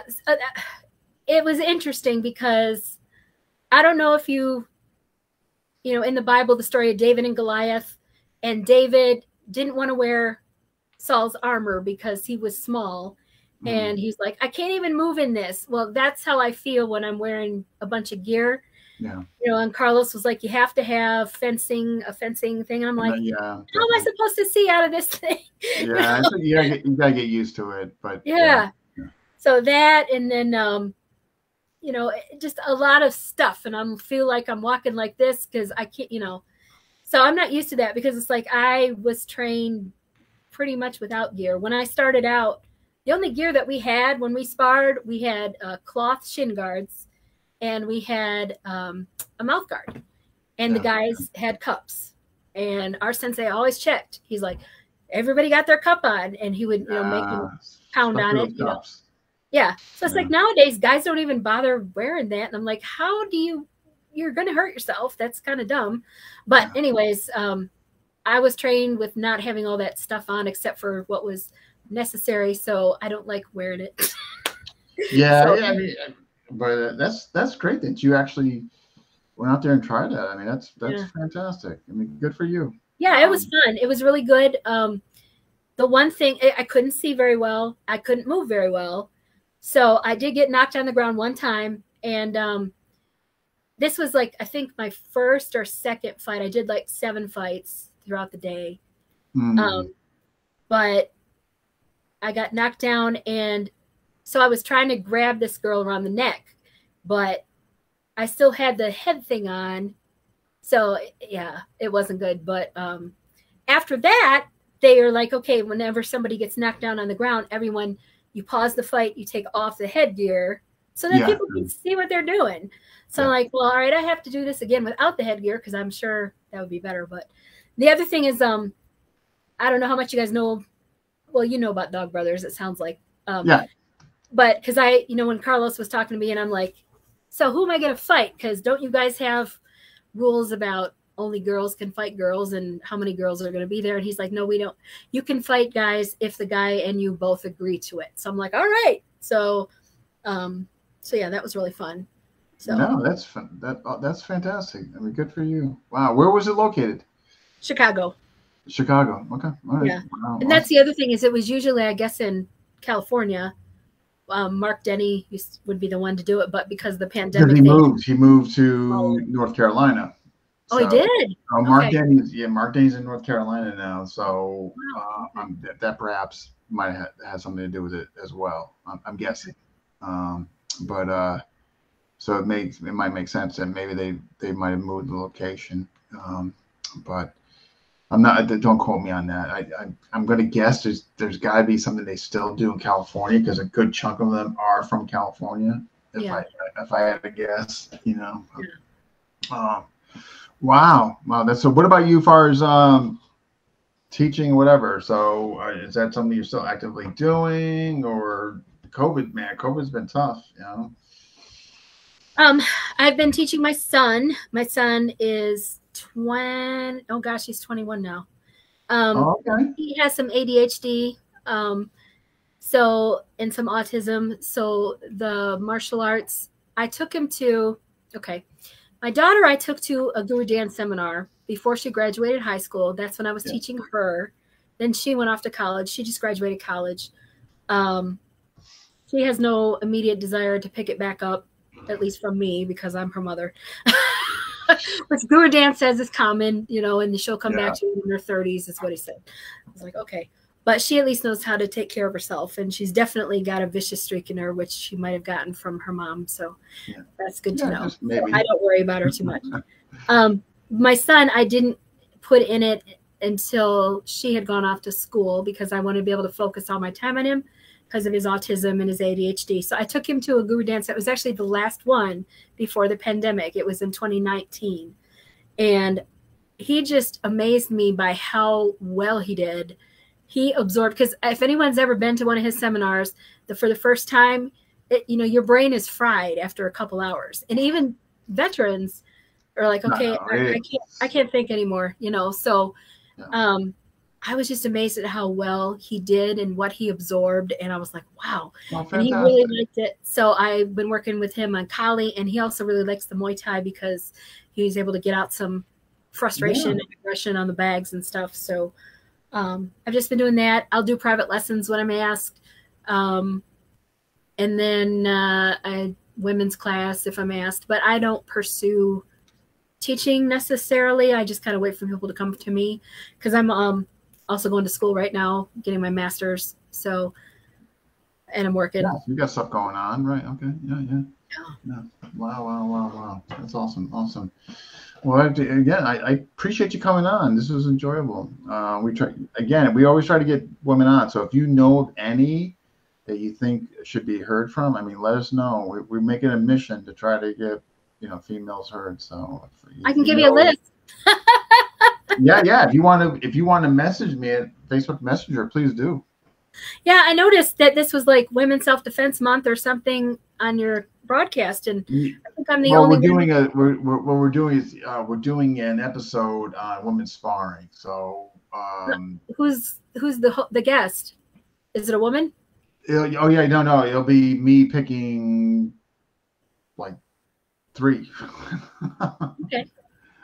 S2: it was interesting because I don't know if in the Bible, the story of David and Goliath, and David didn't want to wear Saul's armor because he was small. And he's like, I can't even move in this. Well, that's how I feel when I'm wearing a bunch of gear.
S1: Yeah.
S2: And Carlos was like, you have to have a fencing thing. And I'm like, how am I supposed to see out of this thing?
S1: Yeah, I think you gotta get used to it. But
S2: yeah. So that, and then just a lot of stuff, and I feel like I'm walking like this because I can't, So I'm not used to that because it's like I was trained pretty much without gear. When I started out, the only gear that we had when we sparred, we had cloth shin guards, and we had a mouth guard, and the guys had cups. And our sensei always checked. He's like, everybody got their cup on, and he would make them pound on it. Yeah. So it's like nowadays guys don't even bother wearing that, and I'm like, how do you're going to hurt yourself? That's kind of dumb. But anyways, I was trained with not having all that stuff on except for what was necessary, so I don't like wearing it.
S1: I mean, but that's great that you actually went out there and tried that. I mean, that's fantastic. I mean, good for you.
S2: Yeah, it was fun. It was really good. The one thing, I couldn't see very well. I couldn't move very well. So I did get knocked on the ground one time, and this was like, I think my first or second fight. I did like 7 fights throughout the day. But I got knocked down, and so I was trying to grab this girl around the neck, but I still had the head thing on. So yeah, it wasn't good. But after that, they are like, okay, whenever somebody gets knocked down on the ground, everyone, you pause the fight, you take off the headgear so that people can see what they're doing. So I'm like, well, all right, I have to do this again without the headgear because I'm sure that would be better. But the other thing is, I don't know how much you guys know. Well, you know about Dog Brothers, it sounds like. But because when Carlos was talking to me, and I'm like, so who am I going to fight? Because don't you guys have rules about only girls can fight girls and how many girls are going to be there? And he's like, no, we don't. You can fight guys if the guy and you both agree to it. So I'm like, all right. So yeah, that was really fun. So
S1: no, that's fun. That's fantastic. I mean, good for you. Wow. Where was it located?
S2: Chicago.
S1: Okay. All right.
S2: Yeah. Wow. And that's the other thing is it was usually, I guess, in California. Mark Denny would be the one to do it, but because of the pandemic,
S1: he moved to North Carolina.
S2: So, he did.
S1: Mark Denny's in North Carolina now, so that perhaps might have something to do with it as well. I'm guessing, but so it might make sense that maybe they might have moved the location, but. I'm not. Don't quote me on that. I'm going to guess there's got to be something they still do in California because a good chunk of them are from California. If I had to guess, Wow. That's so. What about you, as far as teaching, whatever? So is that something you're still actively doing, or COVID? Man, COVID's been tough.
S2: I've been teaching my son. My son is 20. Oh gosh, he's 21 now.
S1: Okay.
S2: He has some ADHD, so and some autism. So the martial arts, I took him to. Okay, my daughter, I took to a Guru dance seminar before she graduated high school. That's when I was teaching her. Then she went off to college. She just graduated college. She has no immediate desire to pick it back up, at least from me, because I'm her mother. Which Guru dance says is common, and she'll come back to it in her 30s, is what he said. I was like, okay. But she at least knows how to take care of herself, and she's definitely got a vicious streak in her, which she might have gotten from her mom. So that's good to know. So I don't worry about her too much. My son, I didn't put in it until she had gone off to school because I wanted to be able to focus all my time on him because of his autism and his ADHD. So I took him to a Guru dance. That was actually the last one before the pandemic. It was in 2019. And he just amazed me by how well he did. He absorbed, because if anyone's ever been to one of his seminars, for the first time, your brain is fried after a couple hours. And even veterans, or like, okay, I can't think anymore, you know? So, I was just amazed at how well he did and what he absorbed. And I was like, wow. And he really liked it. So I've been working with him on Kali, and he also really likes the Muay Thai because he was able to get out some frustration and aggression on the bags and stuff. So I've just been doing that. I'll do private lessons when I'm asked. And then a women's class if I'm asked, but I don't pursue teaching necessarily. I just kind of wait for people to come to me because I'm also going to school right now, getting my master's. So, and I'm working.
S1: Yeah, you got stuff going on, right? Okay. Yeah. Wow. That's awesome. Well, again, I appreciate you coming on. This was enjoyable. We always try to get women on. So if you know of any that you think should be heard from, I mean, let us know. We make it a mission to try to get, females heard. So
S2: I can give you a list.
S1: Yeah. If you want to message me at Facebook Messenger, please do.
S2: Yeah, I noticed that this was like Women's Self-Defense Month or something on your broadcast, and I think I'm the only.
S1: We're doing an episode on women's sparring. So
S2: who's the guest? Is it a woman?
S1: No, it'll be me picking like 3.
S2: Okay.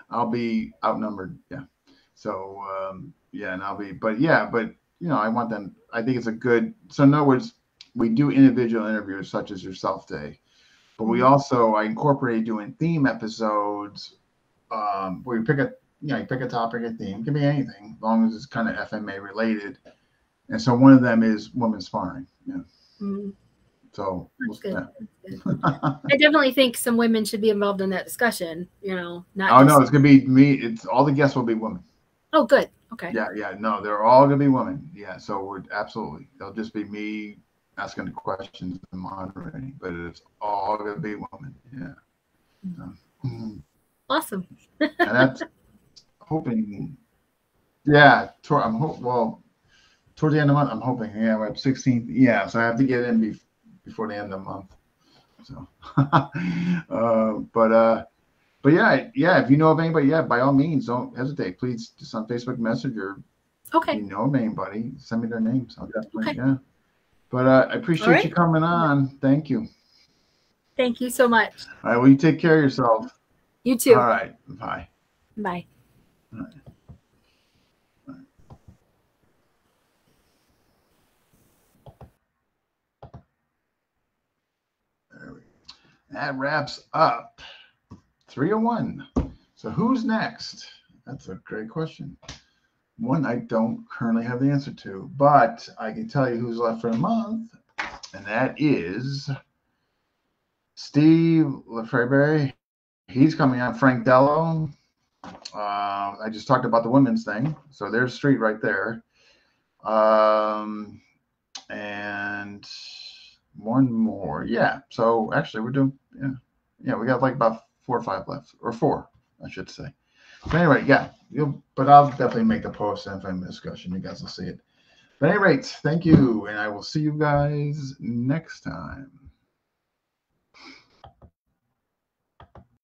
S1: I'll be outnumbered. Yeah. So, and I'll be, but I want them, I think it's a good, so in other words, we do individual interviews such as yourself, Day, but we also, I incorporate doing theme episodes, where you pick a topic, a theme, it can be anything, as long as it's kind of FMA related. And so one of them is women's sparring. Yeah. Mm-hmm. So
S2: that's good. That's good. I definitely think some women should be involved in that discussion.
S1: No, it's gonna be me. It's all the guests will be women.
S2: Oh, good. Okay.
S1: Yeah. No, they're all gonna be women. Yeah. So it'll just be me asking the questions and moderating, but it's all gonna be women. Yeah.
S2: Awesome.
S1: And that's hoping. Yeah. Towards the end of the month, I'm hoping. Yeah, we're at 16th. Yeah, so I have to get in before the end of the month. So, but yeah. If you know of anybody, by all means, don't hesitate. Please, just on Facebook Messenger.
S2: Okay.
S1: If you know of anybody, send me their names. I'll definitely. Okay. Yeah. But I appreciate you coming on. Thank you.
S2: Thank you so much.
S1: All right. Well, you take care of yourself.
S2: You too.
S1: All right. Bye.
S2: Bye.
S1: All right. That wraps up 301. So who's next? That's a great question. One I don't currently have the answer to, but I can tell you who's left for a month, and that is Steve Lefebvre. He's coming on. Frank Dello. I just talked about the women's thing, so there's Street right there. And one more. Yeah. So actually we're doing, we got like about 4 or 5 left, or 4, I should say. So anyway, but I'll definitely make the post and FM discussion. You guys will see it. But at any rate, thank you. And I will see you guys next time.